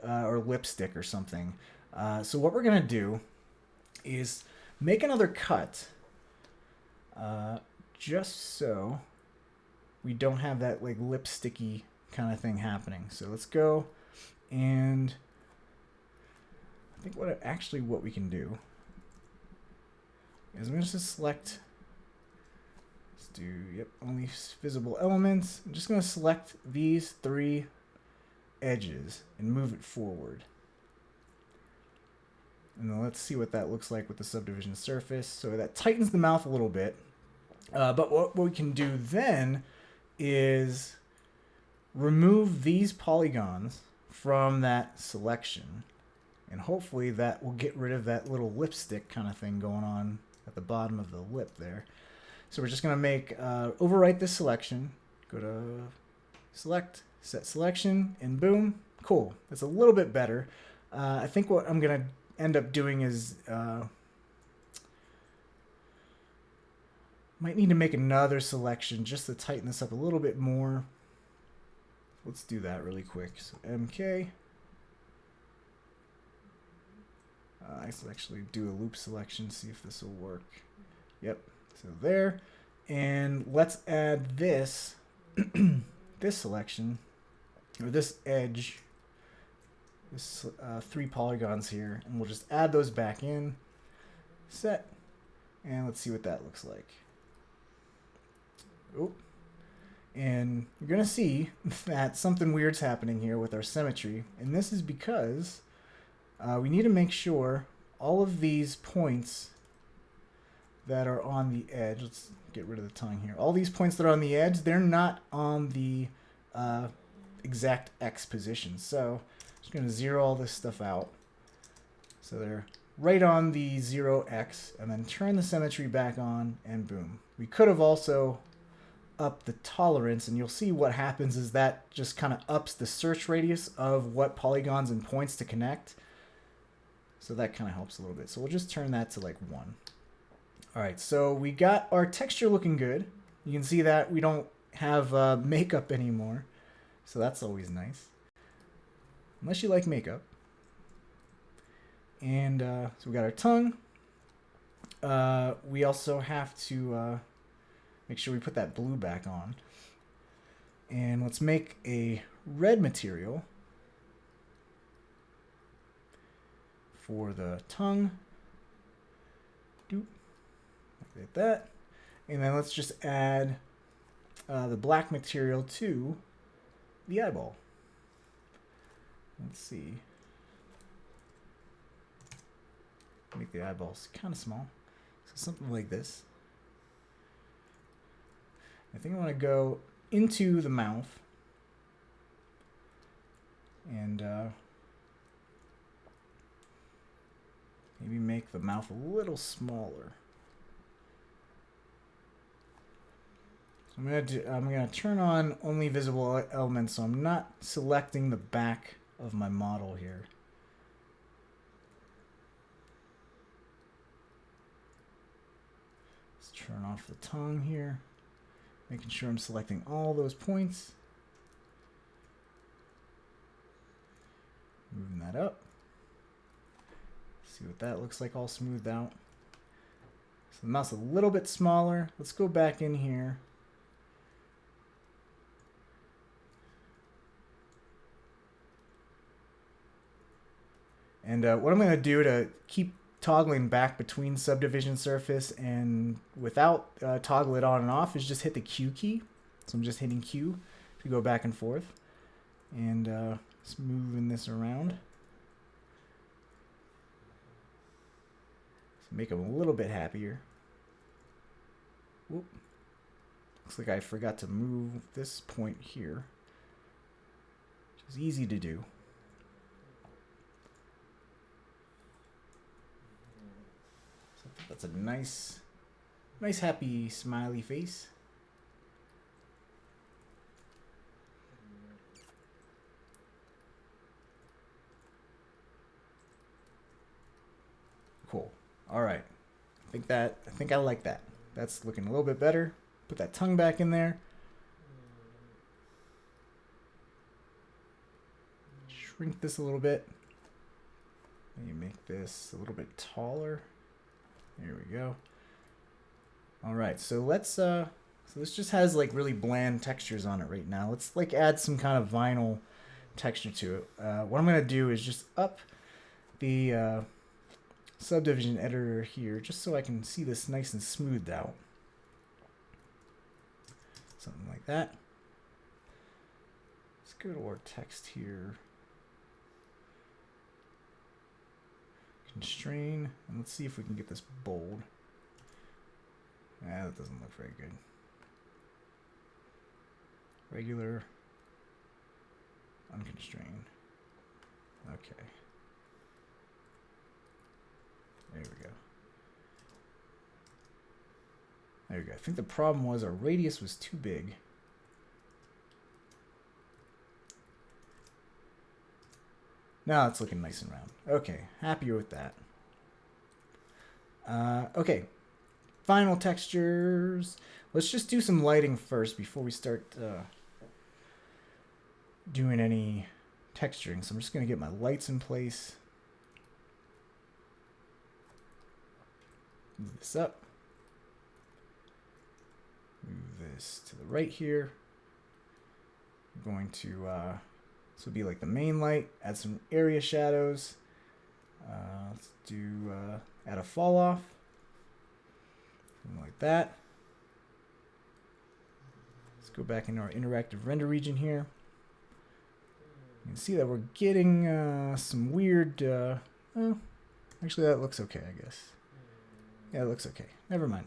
or lipstick or something. So what we're going to do is make another cut, just so we don't have that like lipsticky kind of thing happening. So let's go. And I think what we can do is I'm going to select, let's do, only visible elements. I'm just going to select these 3 edges and move it forward. And then let's see what that looks like with the subdivision surface. So that tightens the mouth a little bit. But what we can do then is remove these polygons from that selection, and hopefully that will get rid of that little lipstick kind of thing going on at the bottom of the lip there. So we're just going to make overwrite this selection, go to select, set selection, and boom, cool. That's a little bit better. I think what I'm going to end up doing is might need to make another selection just to tighten this up a little bit more. Let's do that really quick. So MK. Let's actually do a loop selection, see if this will work. Yep, so there. And let's add this, this selection, or this edge, this 3 polygons here, and we'll just add those back in, set, and let's see what that looks like. Oh. And you're going to see that something weird's happening here with our symmetry. And this is because we need to make sure all of these points that are on the edge, let's get rid of the tongue here. All these points that are on the edge, they're not on the exact X position. So I'm just going to zero all this stuff out. So they're right on the 0x, and then turn the symmetry back on, and boom. We could have also up the tolerance, and you'll see what happens is that just kind of ups the search radius of what polygons and points to connect. So that kind of helps a little bit. So we'll just turn that to like 1. All right, so we got our texture looking good. You can see that we don't have makeup anymore. So that's always nice. Unless you like makeup. And so we got our tongue. we also have to make sure we put that blue back on. And let's make a red material for the tongue. Like that. And then let's just add the black material to the eyeball. Let's see. Make the eyeballs kind of small. So something like this. I think I want to go into the mouth. And maybe make the mouth a little smaller. So I'm gonna turn on only visible elements, so I'm not selecting the back of my model here. Let's turn off the tongue here, making sure I'm selecting all those points. Moving that up. See what that looks like all smoothed out. So the mouth's a little bit smaller. Let's go back in here. And what I'm going to do to keep toggling back between subdivision surface and without toggle it on and off is just hit the Q key. So I'm just hitting Q to go back and forth. And just moving this around. So make them a little bit happier. Whoop. Looks like I forgot to move this point here, which is easy to do. So that's a nice happy smiley face. Cool. All right. I think I like that. That's looking a little bit better. Put that tongue back in there. Shrink this a little bit. Maybe make this a little bit taller. There we go. All right. So let's so this just has like really bland textures on it right now. Let's like add some kind of vinyl texture to it. What I'm going to do is just up the subdivision editor here just so I can see this nice and smoothed out. Something like that. Let's go to our text here. Constrain, and let's see if we can get this bold. That doesn't look very good. Regular, unconstrained. Okay. There we go. There we go. I think the problem was our radius was too big. Now it's looking nice and round. Okay, happy with that. Okay, final textures. Let's just do some lighting first before we start doing any texturing. So I'm just going to get my lights in place. Move this up. Move this to the right here. I'm going to, this will be like the main light. Add some area shadows. Let's do, add a fall off. Something like that. Let's go back into our interactive render region here. You can see that we're getting some weird, well, actually that looks okay, I guess. Yeah, it looks okay. Never mind.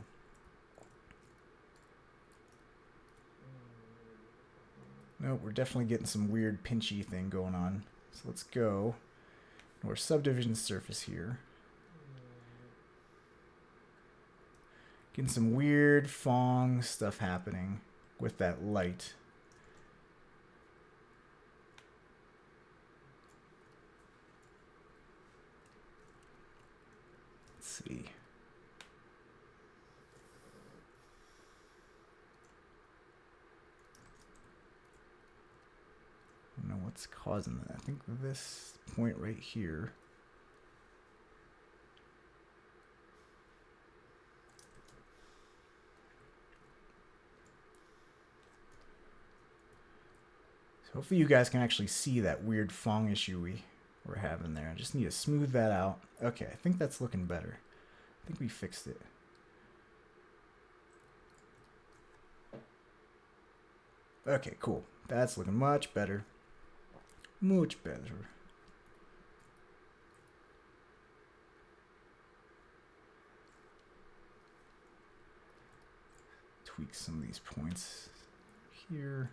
No, we're definitely getting some weird pinchy thing going on. So let's go to our subdivision surface here. Getting some weird Fong stuff happening with that light. Let's see. I don't know what's causing that. I think this point right here. So hopefully you guys can actually see that weird Fong issue we're having there. I just need to smooth that out. Okay, I think that's looking better. I think we fixed it. Okay, cool. That's looking much better. Much better. Tweak some of these points here.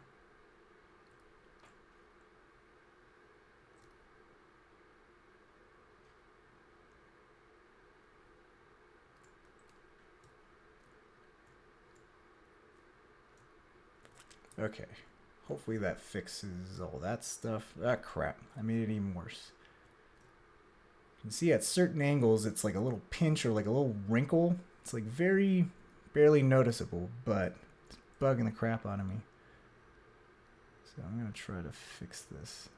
Okay, hopefully that fixes all that stuff. Ah, crap, I made it even worse. You can see at certain angles it's like a little pinch or like a little wrinkle. It's like very barely noticeable, but it's bugging the crap out of me. So I'm gonna try to fix this.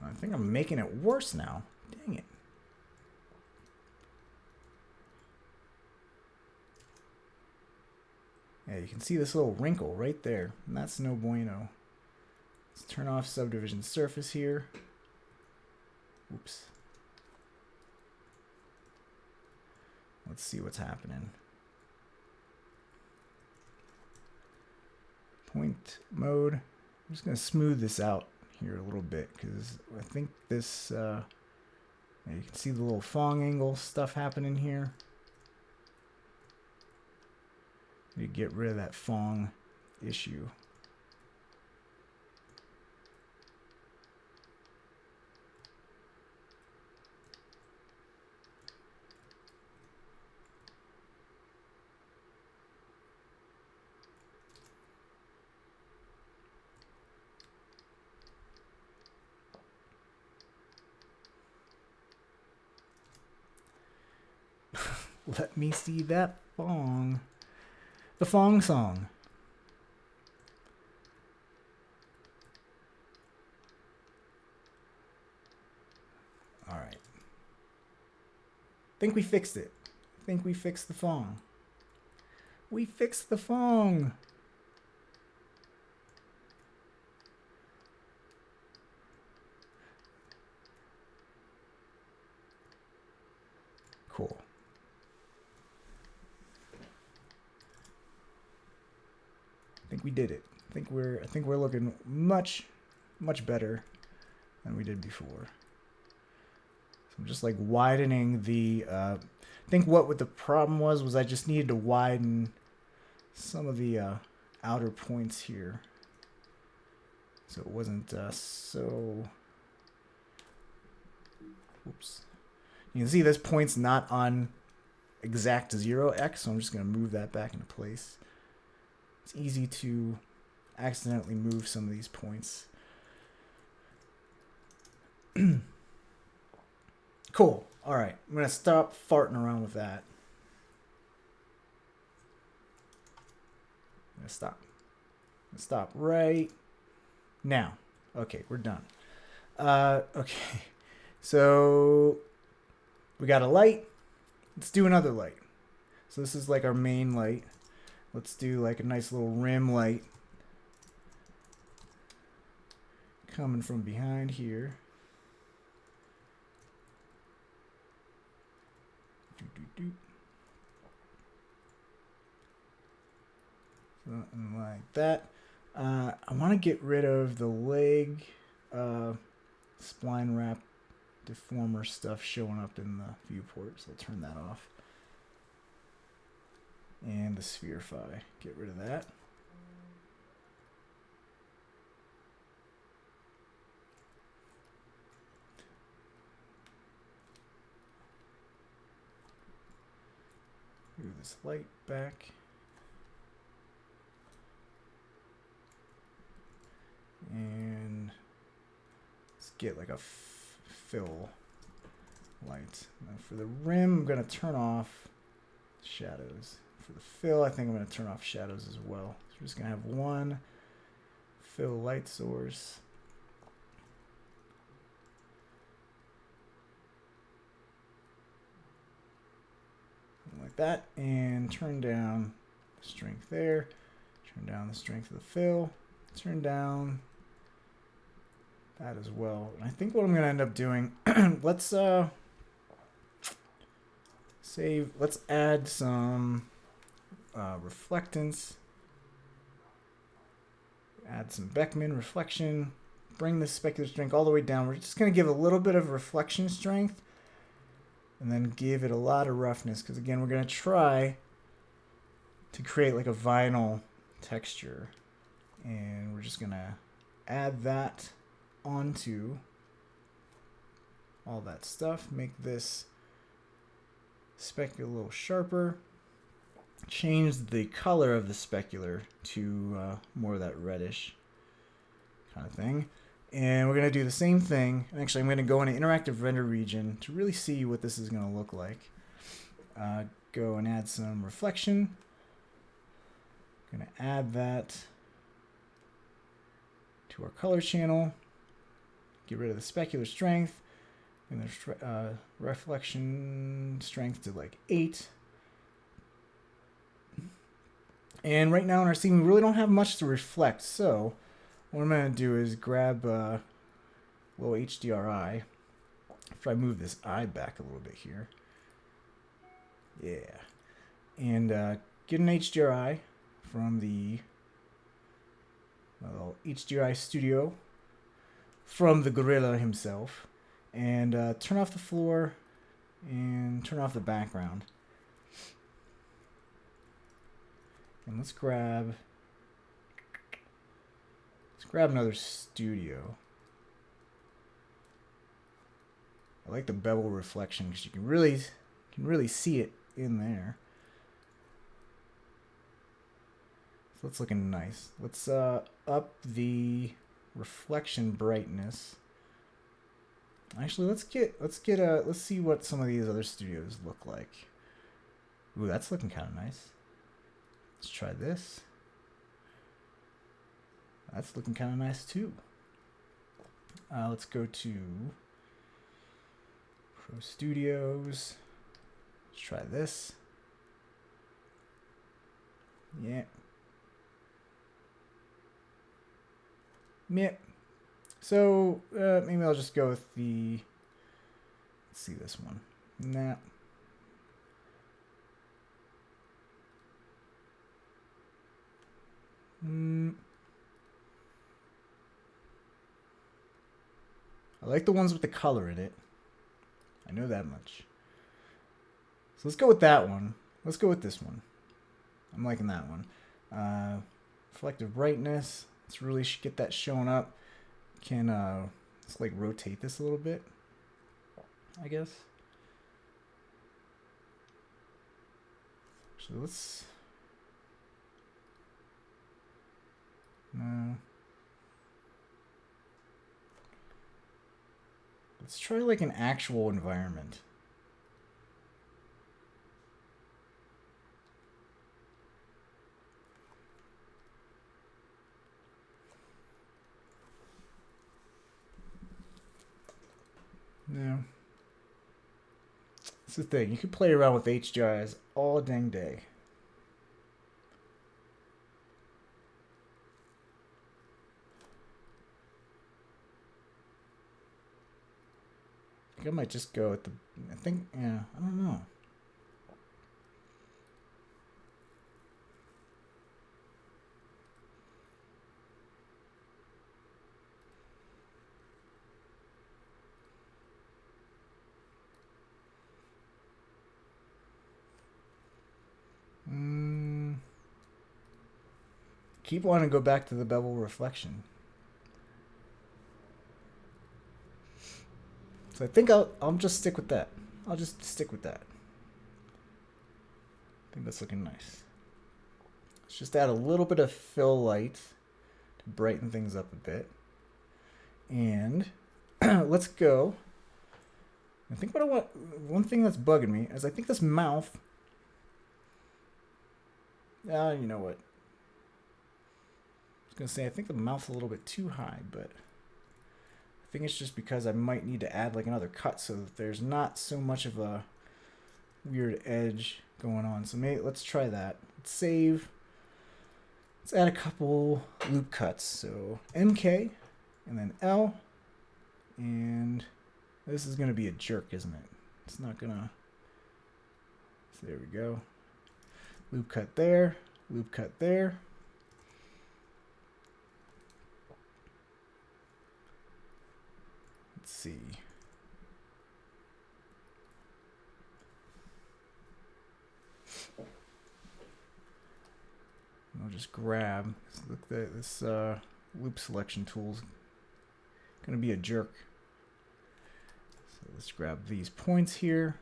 I think I'm making it worse now. Dang it. Yeah, you can see this little wrinkle right there, and that's no bueno. Let's turn off subdivision surface here. Oops. Let's see what's happening. Point mode. I'm just going to smooth this out here a little bit because I think this, you can see the little Fong angle stuff happening here. You get rid of that Fong issue. Let me see that Fong. The Fong song. All right. Think we fixed it. Think we fixed the Fong. We fixed the Fong. Cool. I think we did it. I think we're looking much better than we did before. So I'm just like widening the I think what the problem was I just needed to widen some of the outer points here. So it wasn't so oops. You can see this point's not on exact 0x, so I'm just going to move that back into place. It's easy to accidentally move some of these points. Cool. All right. I'm going to stop farting around with that. I'm going to stop. Stop right now. Okay, we're done. Okay. So we got a light. Let's do another light. So this is like our main light. Let's do like a nice little rim light coming from behind here. Something like that. I want to get rid of the leg spline wrap deformer stuff showing up in the viewport, so I'll turn that off. And the spherify, get rid of that. Move this light back. And let's get like a fill light. Now for the rim, I'm going to turn off shadows. For the fill, I think I'm going to turn off shadows as well. So we're just going to have one fill light source. like that, and turn down the strength there, turn down the strength of the fill, turn down that as well. And I think what I'm going to end up doing, let's add some reflectance, add some Beckman reflection, bring the specular strength all the way down. We're just going to give a little bit of reflection strength and then give it a lot of roughness, because again, we're going to try to create like a vinyl texture, and we're just going to add that onto all that stuff, make this specular a little sharper, change the color of the specular to more of that reddish kind of thing. And we're going to do the same thing. And actually, I'm going to go into interactive render region to really see what this is going to look like. Go and add some reflection. Going to add that to our color channel. Get rid of the specular strength. And the reflection strength to like 8. And right now in our scene, we really don't have much to reflect. So what I'm going to do is grab a little HDRI. After I move this eye back a little bit here. Yeah. And get an HDRI from the HDRI studio from the gorilla himself. And turn off the floor and turn off the background. And let's grab another studio. I like the bevel reflection because you can really see it in there. So it's looking nice. Let's up the reflection brightness. Actually, let's see what some of these other studios look like. Ooh, that's looking kind of nice. Let's try this. That's looking kind of nice too. Let's go to Pro Studios. Let's try this. Yeah. Yeah. So maybe I'll just go with the. Let's see this one. Nah. I like the ones with the color in it. I know that much. So let's go with that one. Let's go with this one. I'm liking that one. Reflective brightness. Let's really get that showing up. Can let's like rotate this a little bit, I guess. So let's let's try like an actual environment. No. It's the thing. You can play around with HDRIs all dang day. I think I might just go with the. Yeah, I don't know. Keep wanting to go back to the bevel reflection. So I think I'll just stick with that. I'll just stick with that. I think that's looking nice. Let's just add a little bit of fill light to brighten things up a bit. And let's go. I think what I want, one thing that's bugging me is I think this mouth. You know what? I was gonna say I think the mouth's a little bit too high, but I think it's just because I might need to add like another cut so that there's not so much of a weird edge going on. So maybe let's try that. Let's save. Let's add a couple loop cuts. So MK and then L. And this is going to be a jerk, isn't it? It's not going to. So there we go. Loop cut there. Loop cut there. Let's see. I'll just grab. Look at this loop selection tool's gonna be a jerk. So let's grab these points here.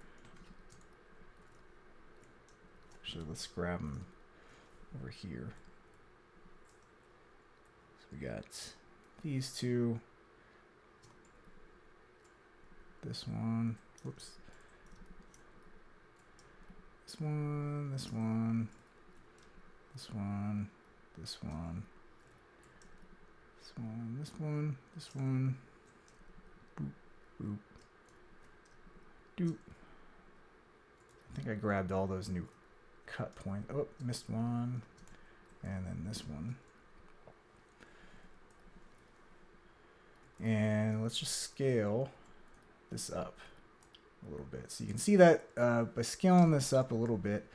Actually, let's grab them over here. So we got these two. This one. Whoops. This one. This one. This one. This one. This one. This one. This one. Boop. Boop. Doop. I think I grabbed all those new cut points. Oh, missed one. And then this one. And let's just scale this up a little bit. So you can see that by scaling this up a little bit,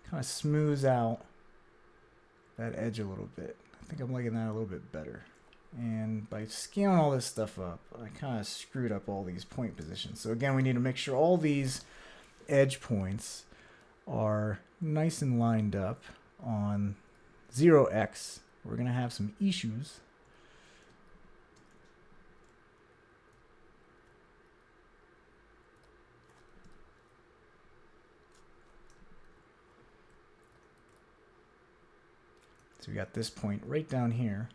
kind of smooths out that edge a little bit. I think I'm liking that a little bit better. And by scaling all this stuff up, I kind of screwed up all these point positions. So again, we need to make sure all these edge points are nice and lined up on 0x. We're going to have some issues. So we got this point right down here.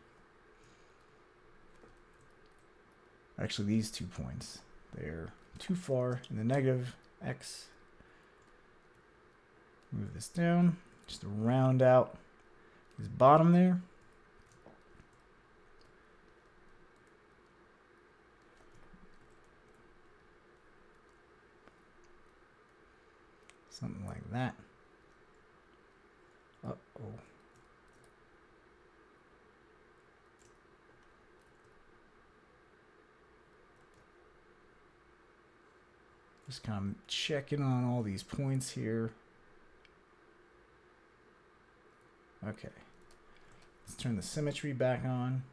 Actually, these 2 points, they're too far in the negative x. Move this down just to round out his bottom there. Something like that. Uh-oh. Just kind of checking on all these points here. Okay. Let's turn the symmetry back on.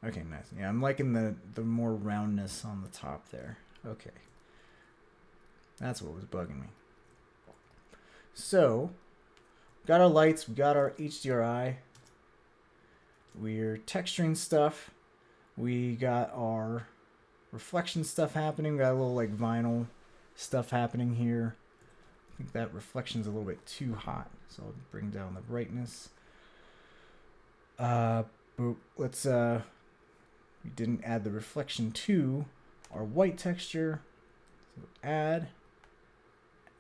Okay, nice. Yeah, I'm liking the more roundness on the top there. Okay. That's what was bugging me. So, got our lights, we got our HDRI. We're texturing stuff. We got our reflection stuff happening. We got a little like vinyl stuff happening here. I think that reflection's a little bit too hot, so I'll bring down the brightness. But let's we didn't add the reflection to our white texture. So add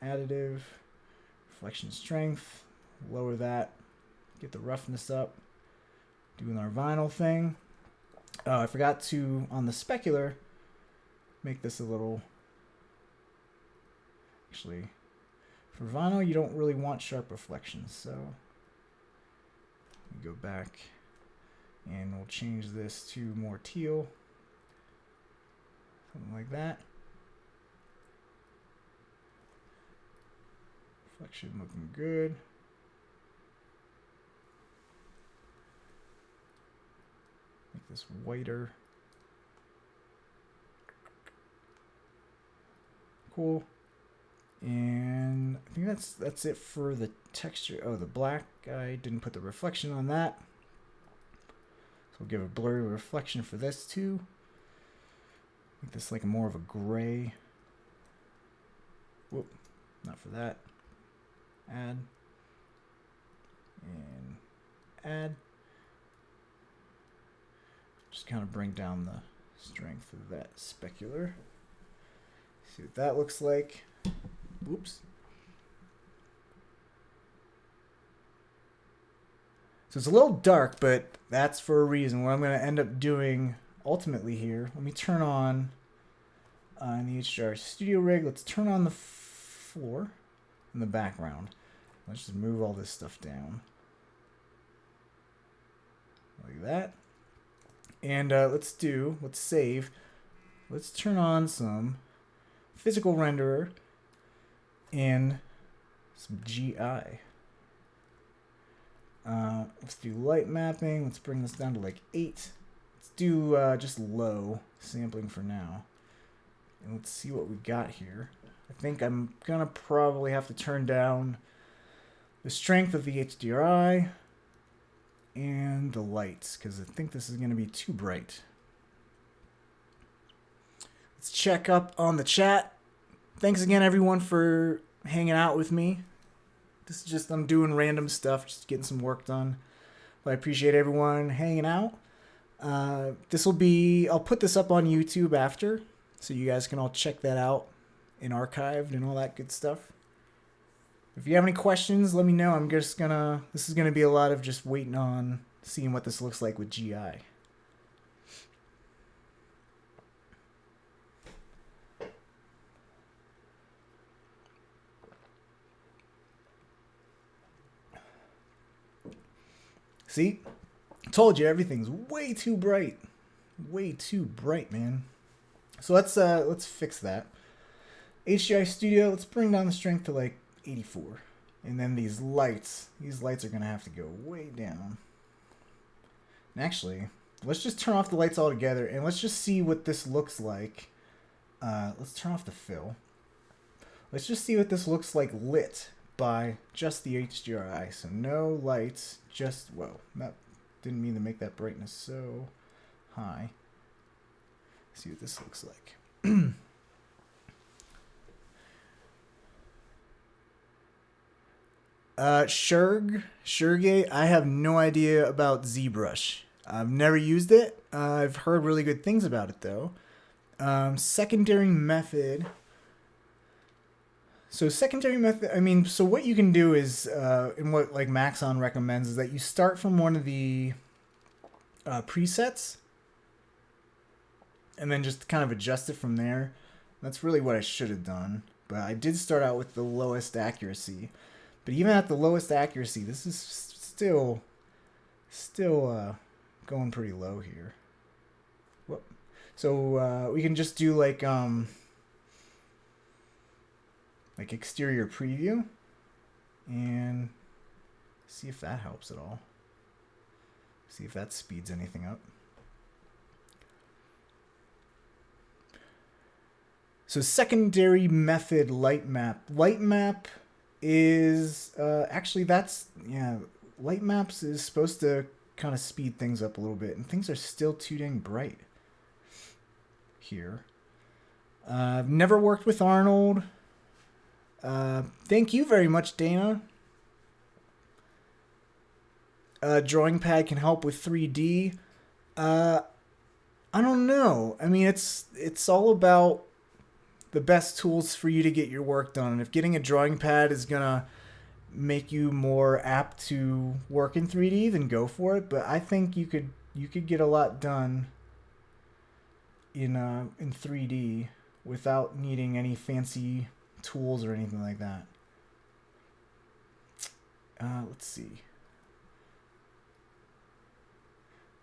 additive reflection strength, lower that, get the roughness up. Doing our vinyl thing. Oh, I forgot to, on the specular, make this a little... Actually, for vinyl, you don't really want sharp reflections, so... We go back, and we'll change this to more teal. Something like that. Reflection looking good. Make this whiter. Cool. And I think that's it for the texture. Oh, the black, I didn't put the reflection on that. So we'll give a blurry reflection for this too. Make this like more of a gray. Whoop, not for that. Add. And add. Just kind of bring down the strength of that specular. See what that looks like. Whoops. So it's a little dark, but that's for a reason. What I'm going to end up doing ultimately here, let me turn on in the HDR Studio rig, let's turn on the floor in the background. Let's just move all this stuff down. Like that. And let's save. Let's turn on some physical renderer and some GI. Let's do light mapping. Let's bring this down to like 8. Let's do just low sampling for now. And let's see what we got here. I think I'm gonna probably have to turn down the strength of the HDRI and the lights, because I think this is gonna be too bright. Let's check up on the chat. Thanks again, everyone, for hanging out with me. This is just, I'm doing random stuff, just getting some work done. But I appreciate everyone hanging out. This will be, I'll put this up on YouTube after, so you guys can all check that out in archived and all that good stuff. If you have any questions, let me know. I'm just gonna, this is gonna be a lot of just waiting on seeing what this looks like with GI. See? Told you everything's way too bright. Way too bright, man. So let's fix that. HDI Studio, let's bring down the strength to like 84. And then these lights are gonna have to go way down. And actually, let's just turn off the lights altogether and let's just see what this looks like. Let's turn off the fill. Let's just see what this looks like lit by just the HDRI. So no lights, just, whoa, that didn't mean to make that brightness so high. Let's see what this looks like. Shurgay, I have no idea about ZBrush. I've never used it. I've heard really good things about it though. Secondary method. So secondary method, I mean, so what you can do is, and what like Maxon recommends is that you start from one of the presets and then just kind of adjust it from there. That's really what I should have done. But I did start out with the lowest accuracy. But even at the lowest accuracy, this is still going pretty low here. Whoop. So we can just do like exterior preview and see if that helps at all. See if that speeds anything up. So secondary method light map. Light map is actually that's, yeah, light maps is supposed to kind of speed things up a little bit, and things are still too dang bright here. I've never worked with Arnold. Thank you very much, Dana. Drawing pad can help with 3D. I don't know. I mean, it's all about the best tools for you to get your work done. And if getting a drawing pad is gonna make you more apt to work in 3D, then go for it. But I think you could get a lot done in 3D without needing any fancy tools or anything like that. Let's see.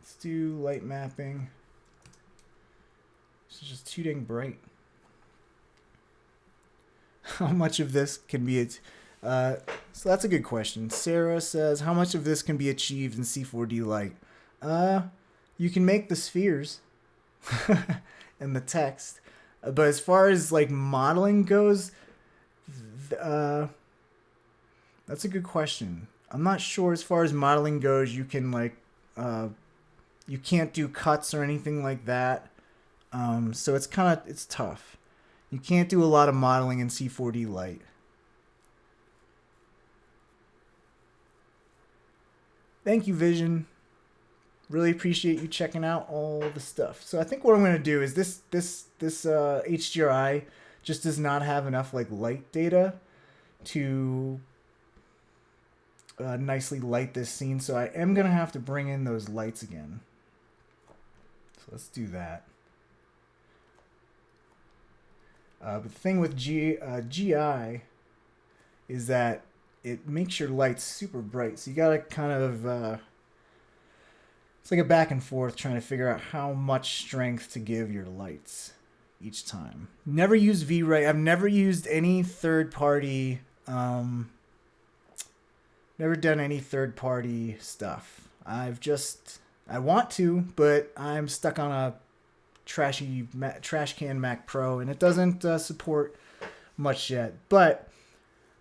Let's do light mapping. This is just too dang bright. How much of this can be so that's a good question. Sarah says, how much of this can be achieved in C4D light? You can make the spheres and the text. But as far as like modeling goes, that's a good question. I'm not sure as far as modeling goes, you can like, you can't do cuts or anything like that. So it's tough. You can't do a lot of modeling in C4D light. Thank you, Vision. Really appreciate you checking out all the stuff. So I think what I'm going to do is this HDRI just does not have enough like light data to nicely light this scene. So I am going to have to bring in those lights again. So let's do that. But the thing with GI is that it makes your lights super bright. So you gotta kind of, it's like a back and forth trying to figure out how much strength to give your lights each time. Never use V-Ray. I've never used any third-party, never done any third-party stuff. I want to, but I'm stuck on a trash can Mac Pro, and it doesn't support much yet. But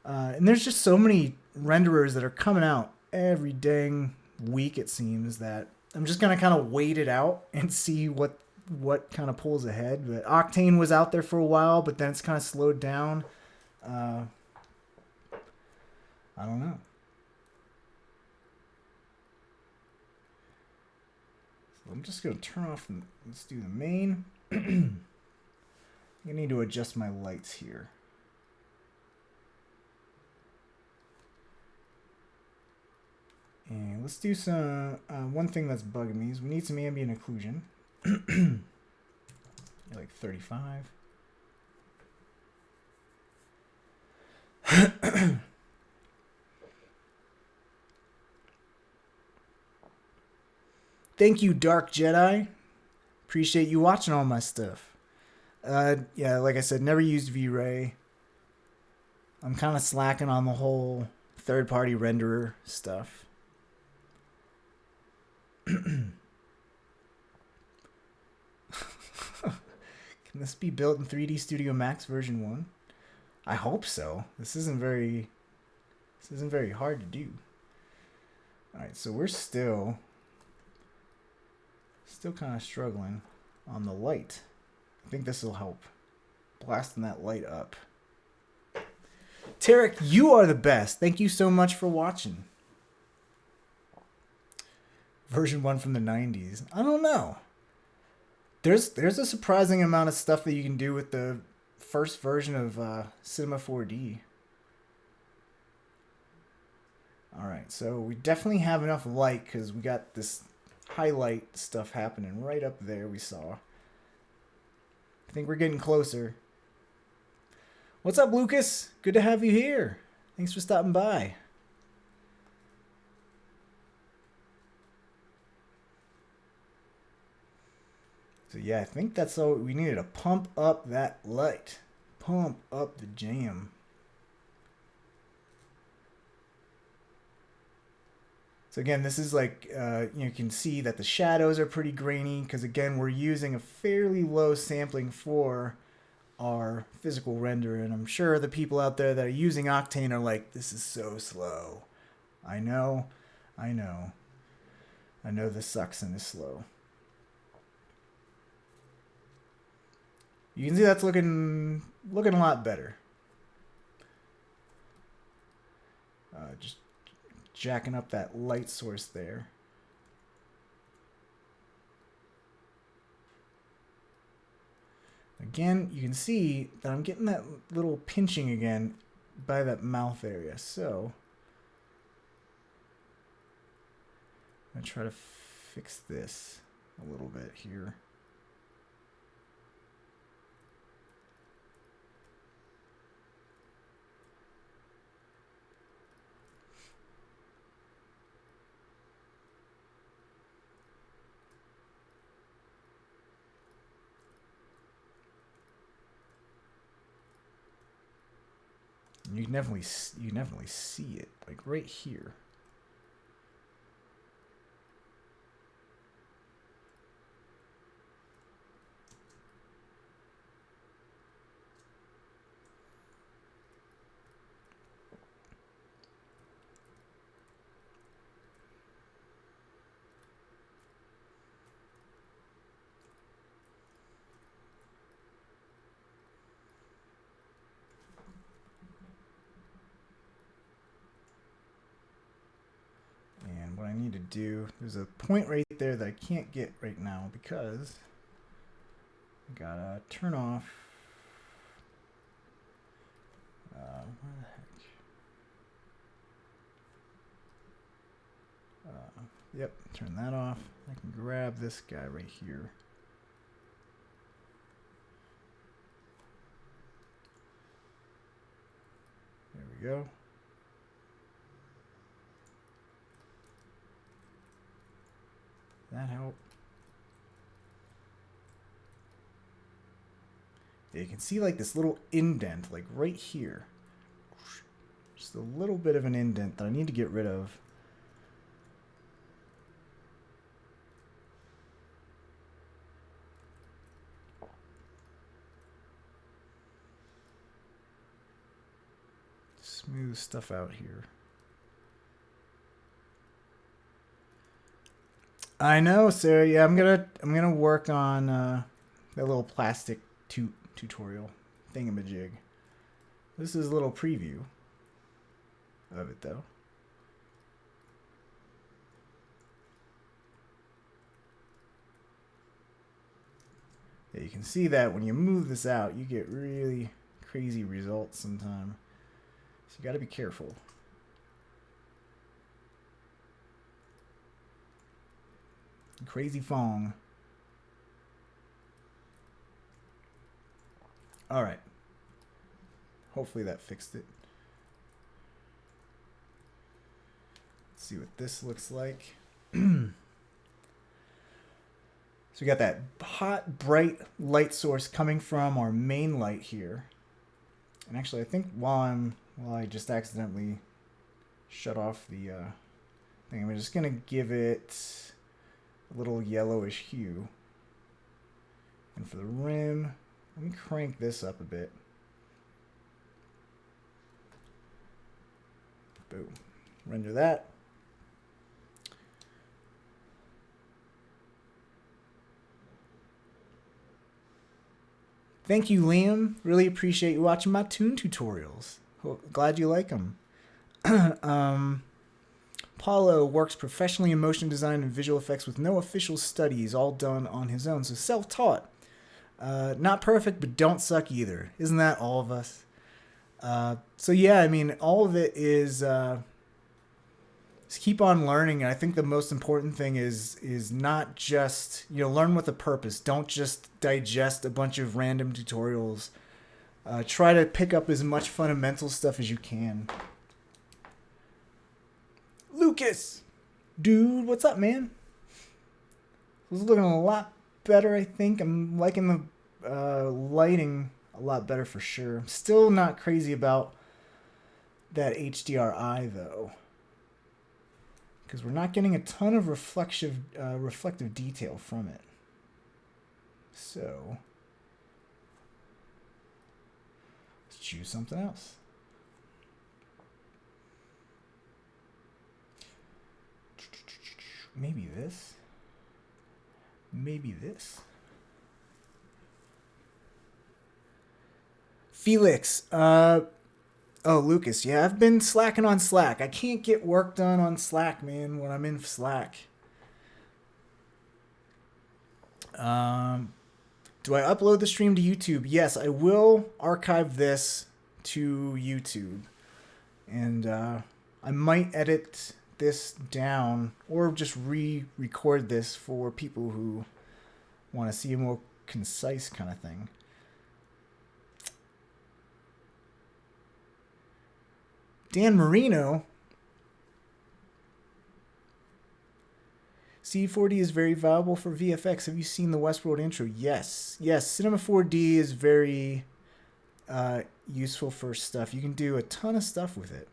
and there's just so many renderers that are coming out every dang week, it seems, that I'm just gonna kind of wait it out and see what kind of pulls ahead. But Octane was out there for a while, but then it's kind of slowed down. I don't know. So I'm just gonna turn off and let's do the main. I need to adjust my lights here. And let's do some, one thing that's bugging me is we need some ambient occlusion. Like 35. Thank you, Dark Jedi. Appreciate you watching all my stuff. Yeah, like I said, never used V-Ray. I'm kind of slacking on the whole third-party renderer stuff. Can this be built in 3D Studio Max version 1? I hope so. This isn't very hard to do. All right, so we're still kind of struggling on the light. I think this will help. Blasting that light up. Tarek, you are the best. Thank you so much for watching. Version 1 from the 90s. I don't know. There's a surprising amount of stuff that you can do with the first version of Cinema 4D. All right, so we definitely have enough light because we got this highlight stuff happening right up there we saw. I think we're getting closer. What's up, Lucas? Good to have you here. Thanks for stopping by. So yeah, I think that's all we needed, to pump up that light. Pump up the jam. So again, this is like, you can see that the shadows are pretty grainy because again, we're using a fairly low sampling for our physical render. And I'm sure the people out there that are using Octane are like, this is so slow. I know this sucks and is slow. You can see that's looking a lot better. Just jacking up that light source there. Again, you can see that I'm getting that little pinching again by that mouth area. So I'm going to try to fix this a little bit here. You can definitely see it, like right here. What I need to do, there's a point right there that I can't get right now because I gotta turn off, where the heck, yep, turn that off. I can grab this guy right here. we go. That help? Yeah, you can see like this little indent, like right here. Just a little bit of an indent that I need to get rid of. Smooth stuff out here. I know, Sarah. Yeah, I'm gonna work on that little plastic tutorial thingamajig. This is a little preview of it, though. Yeah, you can see that when you move this out, you get really crazy results sometimes. So you got to be careful. Crazy Fong. All right. Hopefully that fixed it. Let's see what this looks like. So we got that hot, bright light source coming from our main light here. And actually, I think while I just accidentally shut off the thing, I'm just gonna give it a little yellowish hue. And for the rim, let me crank this up a bit. Boom. Render that. Thank you, Liam. Really appreciate you watching my tune tutorials. Glad you like them. Paulo works professionally in motion design and visual effects with no official studies, all done on his own, so self-taught. Not perfect, but don't suck either. Isn't that all of us? So yeah, I mean, all of it is just keep on learning. And I think the most important thing is not just, learn with a purpose. Don't just digest a bunch of random tutorials. Try to pick up as much fundamental stuff as you can. Lucas! Dude, what's up, man? This is looking a lot better, I think. I'm liking the lighting a lot better for sure. I'm still not crazy about that HDRI, though. Because we're not getting a ton of reflective detail from it. So, let's choose something else. Maybe this. Maybe this. Felix. Oh, Lucas. Yeah, I've been slacking on Slack. I can't get work done on Slack, man, when I'm in Slack. Do I upload the stream to YouTube? Yes, I will archive this to YouTube. And I might edit this down or just re-record this for people who want to see a more concise kind of thing. Dan Marino. C4D is very valuable for VFX. Have you seen the Westworld intro? Yes. Yes, Cinema 4D is very useful for stuff. You can do a ton of stuff with it.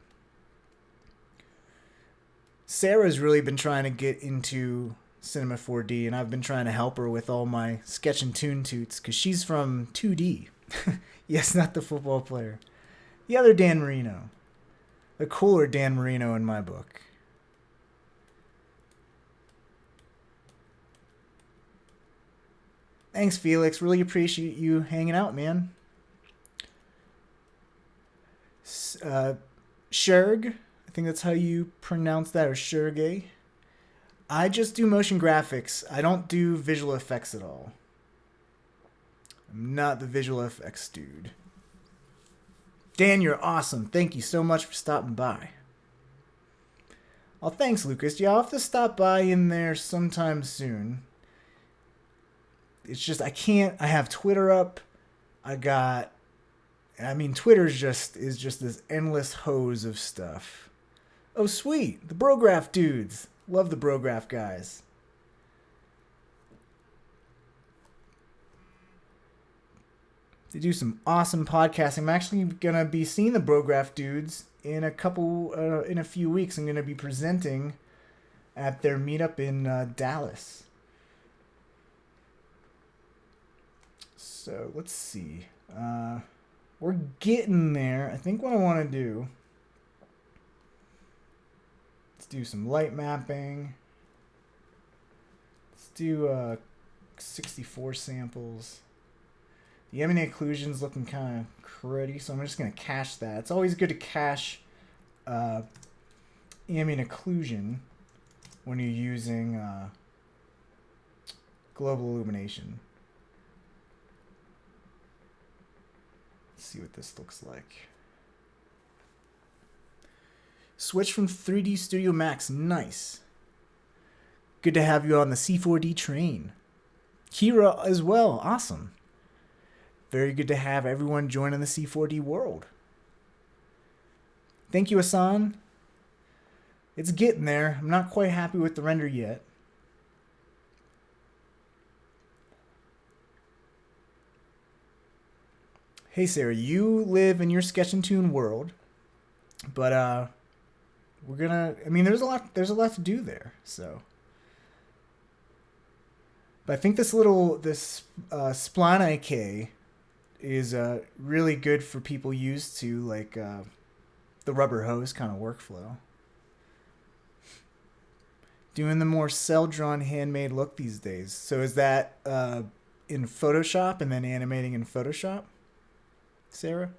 Sarah's really been trying to get into Cinema 4D, and I've been trying to help her with all my sketch and tune toots, because she's from 2D. Yes, not the football player. The other Dan Marino. The cooler Dan Marino in my book. Thanks, Felix. Really appreciate you hanging out, man. Sherg, I think that's how you pronounce that, or Shergay. I just do motion graphics. I don't do visual effects at all. I'm not the visual effects dude. Dan, you're awesome. Thank you so much for stopping by. Oh, thanks, Lucas. Yeah, I'll have to stop by in there sometime soon. It's just I can't. I have Twitter up. I got I mean, Twitter is just this endless hose of stuff. Oh, sweet. The Brograph dudes. Love the Brograph guys. They do some awesome podcasting. I'm actually going to be seeing the Brograph dudes in a few weeks. I'm going to be presenting at their meetup in Dallas. So let's see. We're getting there. I think what I want to do, let's do some light mapping. Let's do 64 samples. The ambient occlusion's looking kind of cruddy, so I'm just going to cache that. It's always good to cache ambient occlusion when you're using global illumination. Let's see what this looks like. Switch from 3D Studio Max. Nice. Good to have you on the C4D train. Kira as well. Awesome. Very good to have everyone joining the C4D world. Thank you, Hassan. It's getting there. I'm not quite happy with the render yet. Hey, Sarah, you live in your Sketch and Tune world, but we're gonna. I mean, there's a lot to do there. So, but I think this Spline IK is really good for people used to like the rubber hose kind of workflow. Doing the more cell-drawn handmade look these days. So is that in Photoshop and then animating in Photoshop, Sarah?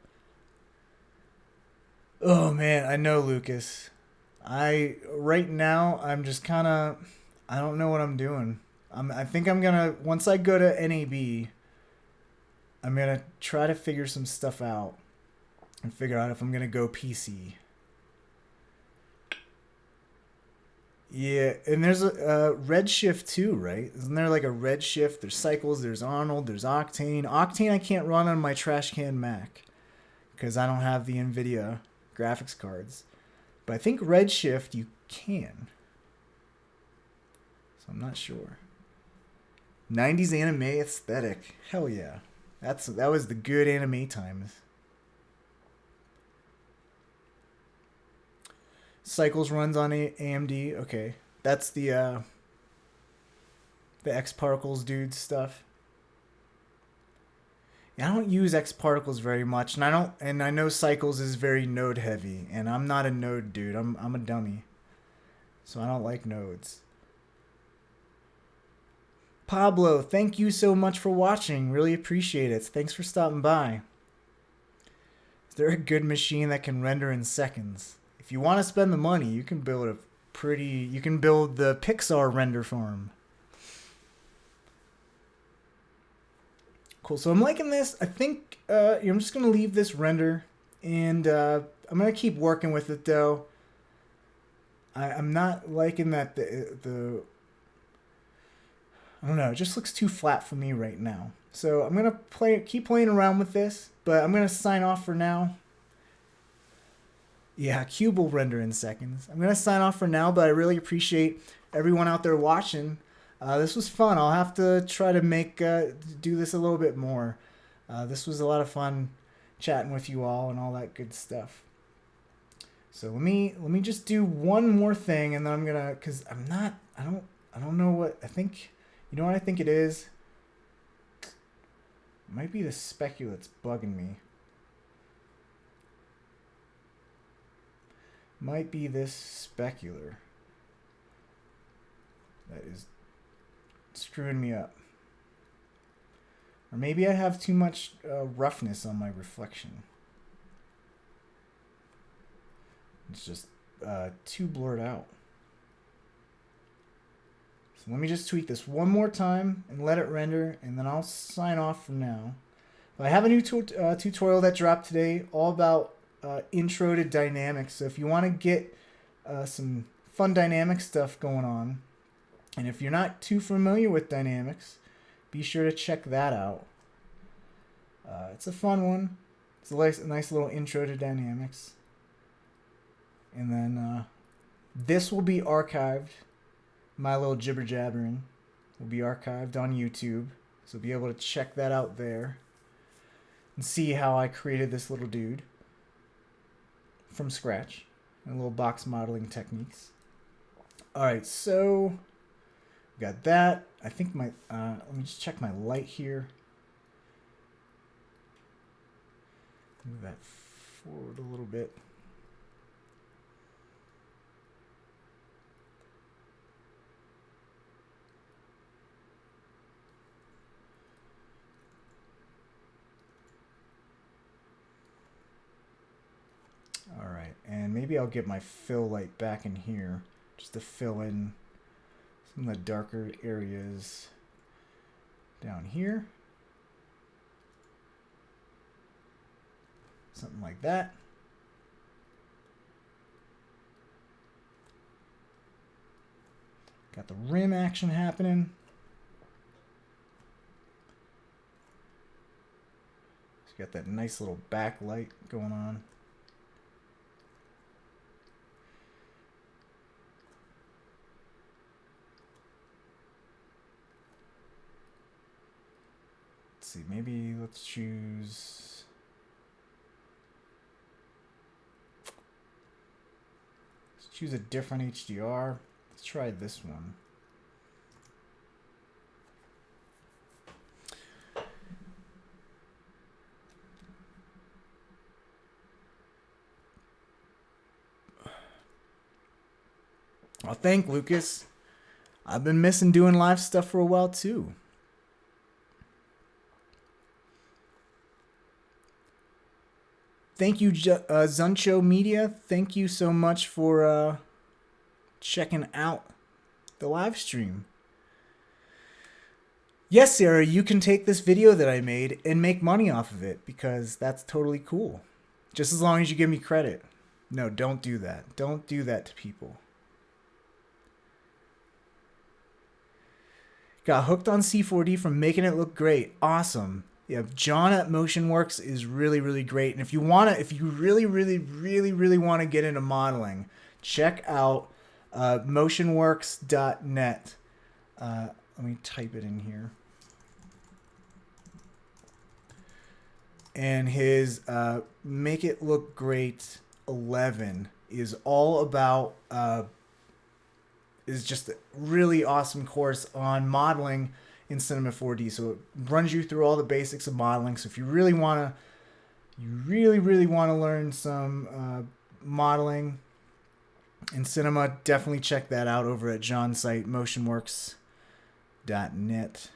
Oh man, I know, Lucas. Right now I'm just kind of, I don't know what I'm doing. I think I'm gonna, once I go to NAB, I'm gonna try to figure some stuff out and figure out if I'm gonna go PC. Yeah, and there's a Redshift too, right? Isn't there like a Redshift? There's Cycles, there's Arnold, there's Octane. Octane I can't run on my trash can Mac because I don't have the NVIDIA graphics cards. But I think Redshift you can. So I'm not sure. 90s anime aesthetic. Hell yeah. That was the good anime times. Cycles runs on AMD. Okay, that's the X Particles dude stuff. Yeah, I don't use X Particles very much, and I know Cycles is very node heavy, and I'm not a node dude. I'm a dummy, so I don't like nodes. Pablo, thank you so much for watching. Really appreciate it. Thanks for stopping by. Is there a good machine that can render in seconds? If you want to spend the money, you can build you can build the Pixar render farm. Cool, so I'm liking this. I think I'm just going to leave this render, and I'm going to keep working with it, though. I'm not liking that the I don't know, it just looks too flat for me right now. So I'm going to keep playing around with this, but I'm going to sign off for now. Yeah, Cube will render in seconds. I'm going to sign off for now, but I really appreciate everyone out there watching. This was fun. I'll have to try to do this a little bit more. This was a lot of fun chatting with you all and all that good stuff. So let me just do one more thing, and then I'm gonna, cause I don't know what I think. You know what I think it is? It might be the specular that's bugging me. Might be this specular that is screwing me up. Or maybe I have too much roughness on my reflection. It's just too blurred out. So let me just tweak this one more time and let it render, and then I'll sign off for now. But I have a new tutorial that dropped today all about intro to dynamics. So if you want to get some fun dynamic stuff going on, and if you're not too familiar with dynamics, be sure to check that out. It's a fun one. It's a nice little intro to dynamics. And then this will be archived. My little jibber jabbering will be archived on YouTube. So you'll be able to check that out there and see how I created this little dude from scratch and little box modeling techniques. All right, so got that. I think my, let me just check my light here. Move that forward a little bit. All right, and maybe I'll get my fill light back in here just to fill in some of the darker areas down here. Something like that. Got the rim action happening. So you got that nice little backlight going on. Let's see, maybe let's choose. Choose a different HDR. Let's try this one. Well, thank Lucas. I've been missing doing live stuff for a while too. Thank you, Zuncho Media. Thank you so much for checking out the live stream. Yes, Sarah, you can take this video that I made and make money off of it because that's totally cool. Just as long as you give me credit. No, don't do that. Don't do that to people. Got hooked on C4D from making it look great. Awesome. Yeah, John at MotionWorks is really, really great. And if you really want to get into modeling, check out motionworks.net. Let me type it in here. And his Make It Look Great 11 is all about, is just a really awesome course on modeling in Cinema 4D. So it runs you through all the basics of modeling. So if you really want to learn some modeling in cinema, definitely check that out over at John's site, motionworks.net.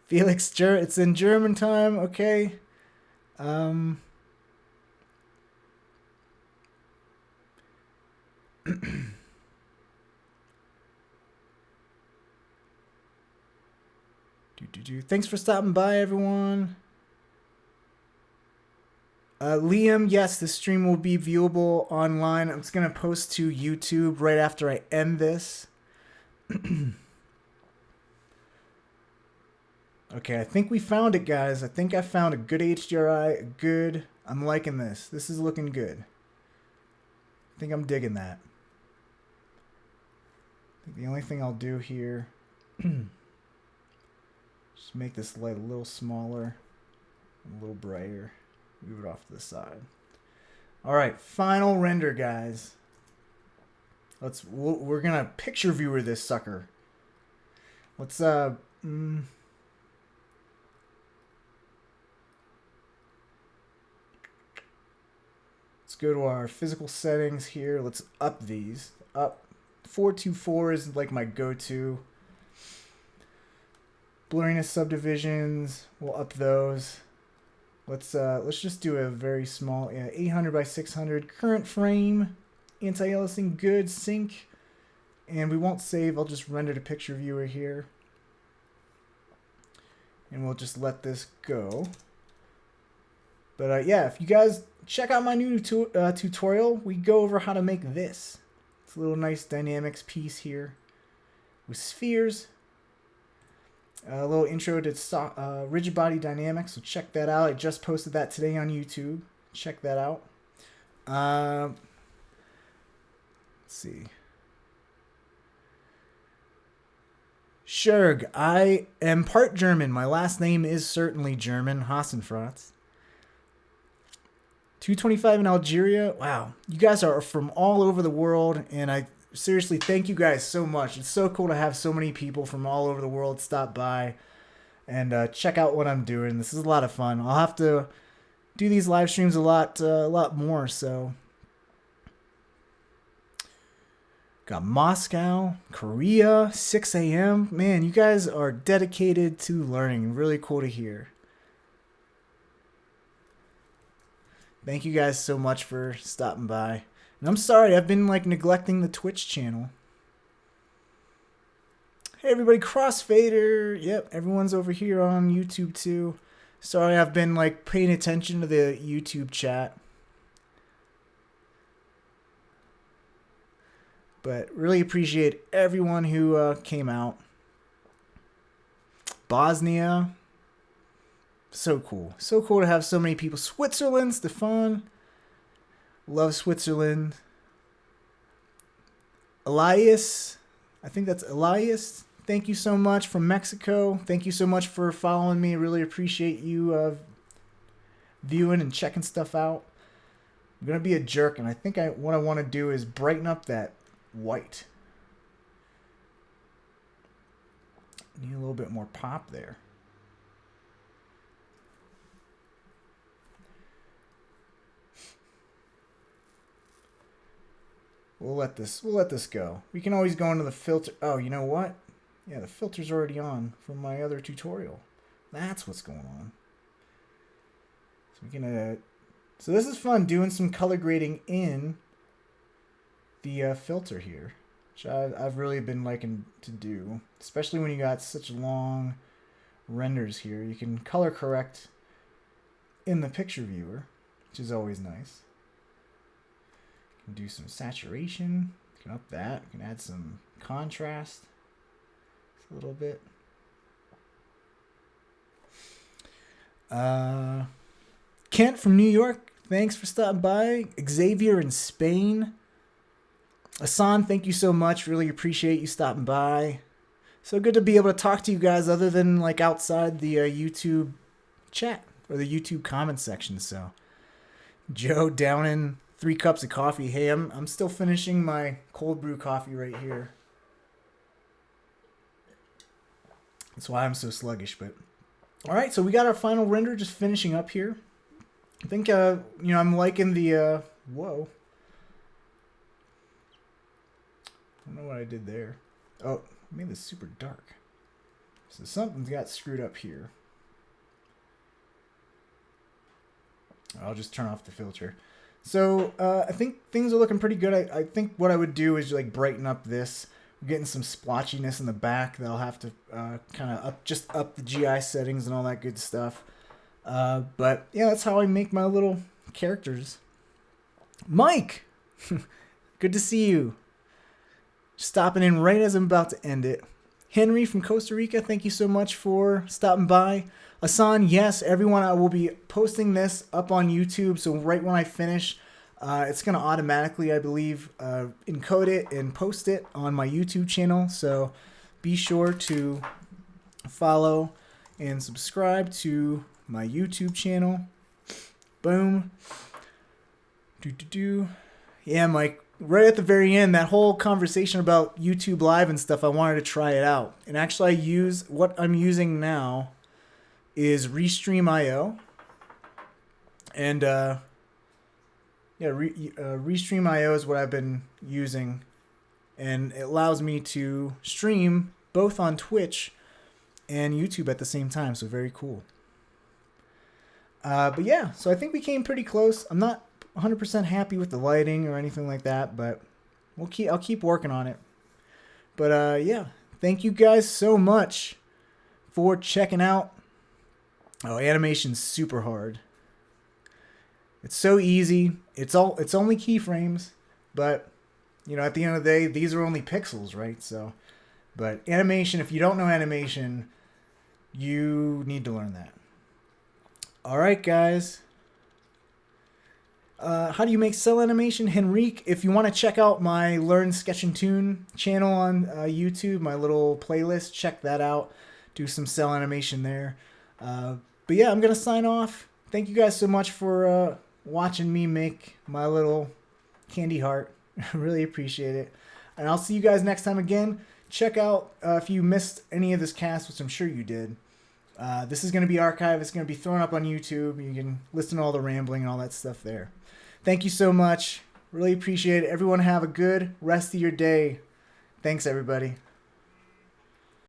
Felix, it's in German time, okay. Thanks for stopping by, everyone. Liam, yes, the stream will be viewable online. I'm just going to post to YouTube right after I end this. Okay, I think we found it, guys. I think I found a good HDRI. I'm liking this. This is looking good. I think I'm digging that. I think the only thing I'll do here, just make this light a little smaller, a little brighter. Move it off to the side. All right, final render, guys. We're gonna picture viewer this sucker. Let's go to our physical settings here. Let's up these. Up 424 is like my go-to. Blurriness subdivisions, we'll up those. Let's just do a very small 800 by 600 current frame, anti-aliasing, good, sync, and we won't save. I'll just render to picture viewer here, and we'll just let this go. But yeah, if you guys check out my new tutorial, we go over how to make this. It's a little nice dynamics piece here with spheres. A little intro to rigid body dynamics, so check that out. I just posted that today on YouTube. Check that out. Let's see. Scherg, I am part German. My last name is certainly German. Hassenfratz. 225 in Algeria. Wow. You guys are from all over the world, and I seriously thank you guys so much. It's so cool to have so many people from all over the world stop by and check out what I'm doing. This is a lot of fun. I'll have to do these live streams a lot more, so... Got Moscow, Korea, 6 a.m. Man, you guys are dedicated to learning. Really cool to hear. Thank you guys so much for stopping by. And I'm sorry, I've been like neglecting the Twitch channel. Hey everybody, Crossfader. Yep, everyone's over here on YouTube too. Sorry, I've been like paying attention to the YouTube chat. But really appreciate everyone who came out. Bosnia. So cool. So cool to have so many people. Switzerland, Stefan. Love Switzerland. Elias. I think that's Elias. Thank you so much from Mexico. Thank you so much for following me. Really appreciate you viewing and checking stuff out. I'm going to be a jerk, and I think what I want to do is brighten up that white. Need a little bit more pop there. We'll let this go. We can always go into the filter. Oh, you know what? Yeah, the filter's already on from my other tutorial. That's what's going on. So we can so this is fun doing some color grading in the filter here, which I've really been liking to do, especially when you got such long renders here. You can color correct in the picture viewer, which is always nice. You can do some saturation. You can up that. You can add some contrast a little bit. Kent from New York, thanks for stopping by. Xavier in Spain. Asan, thank you so much. Really appreciate you stopping by. So good to be able to talk to you guys other than like outside the YouTube chat or the YouTube comment section. So Joe Downing, 3 cups of coffee. Hey, I'm still finishing my cold brew coffee right here. That's why I'm so sluggish. But all right, so we got our final render just finishing up here. I think I'm liking the whoa. I don't know what I did there. Oh, I made this super dark. So something's got screwed up here. I'll just turn off the filter. So I think things are looking pretty good. I think what I would do is like brighten up this. I'm getting some splotchiness in the back that I'll have to kind of up the GI settings and all that good stuff. But yeah, that's how I make my little characters. Mike! Good to see you. Stopping in right as I'm about to end it. Henry from Costa Rica, thank you so much for stopping by. Asan, yes, everyone, I will be posting this up on YouTube. So right when I finish, it's going to automatically, I believe, encode it and post it on my YouTube channel. So be sure to follow and subscribe to my YouTube channel. Boom. Yeah, Mike. Right at the very end, that whole conversation about YouTube Live and stuff, I wanted to try it out. And actually, what I'm using now is Restream.io. And Restream.io is what I've been using. And it allows me to stream both on Twitch and YouTube at the same time. So very cool. But yeah, so I think we came pretty close. I'm not 100% happy with the lighting or anything like that, but I'll keep working on it. But yeah, thank you guys so much for checking out. Oh, animation's super hard. It's so easy. It's only keyframes, but you know, at the end of the day, these are only pixels, right? So, but animation, if you don't know animation, You need to learn that. All right, guys. How do you make cell animation? Henrique, if you want to check out my Learn Sketch and Tune channel on YouTube, my little playlist, check that out. Do some cell animation there. But yeah, I'm going to sign off. Thank you guys so much for watching me make my little candy heart. I really appreciate it. And I'll see you guys next time again. Check out if you missed any of this cast, which I'm sure you did. This is going to be archived. It's going to be thrown up on YouTube. You can listen to all the rambling and all that stuff there. Thank you so much. Really appreciate it. Everyone have a good rest of your day. Thanks, everybody.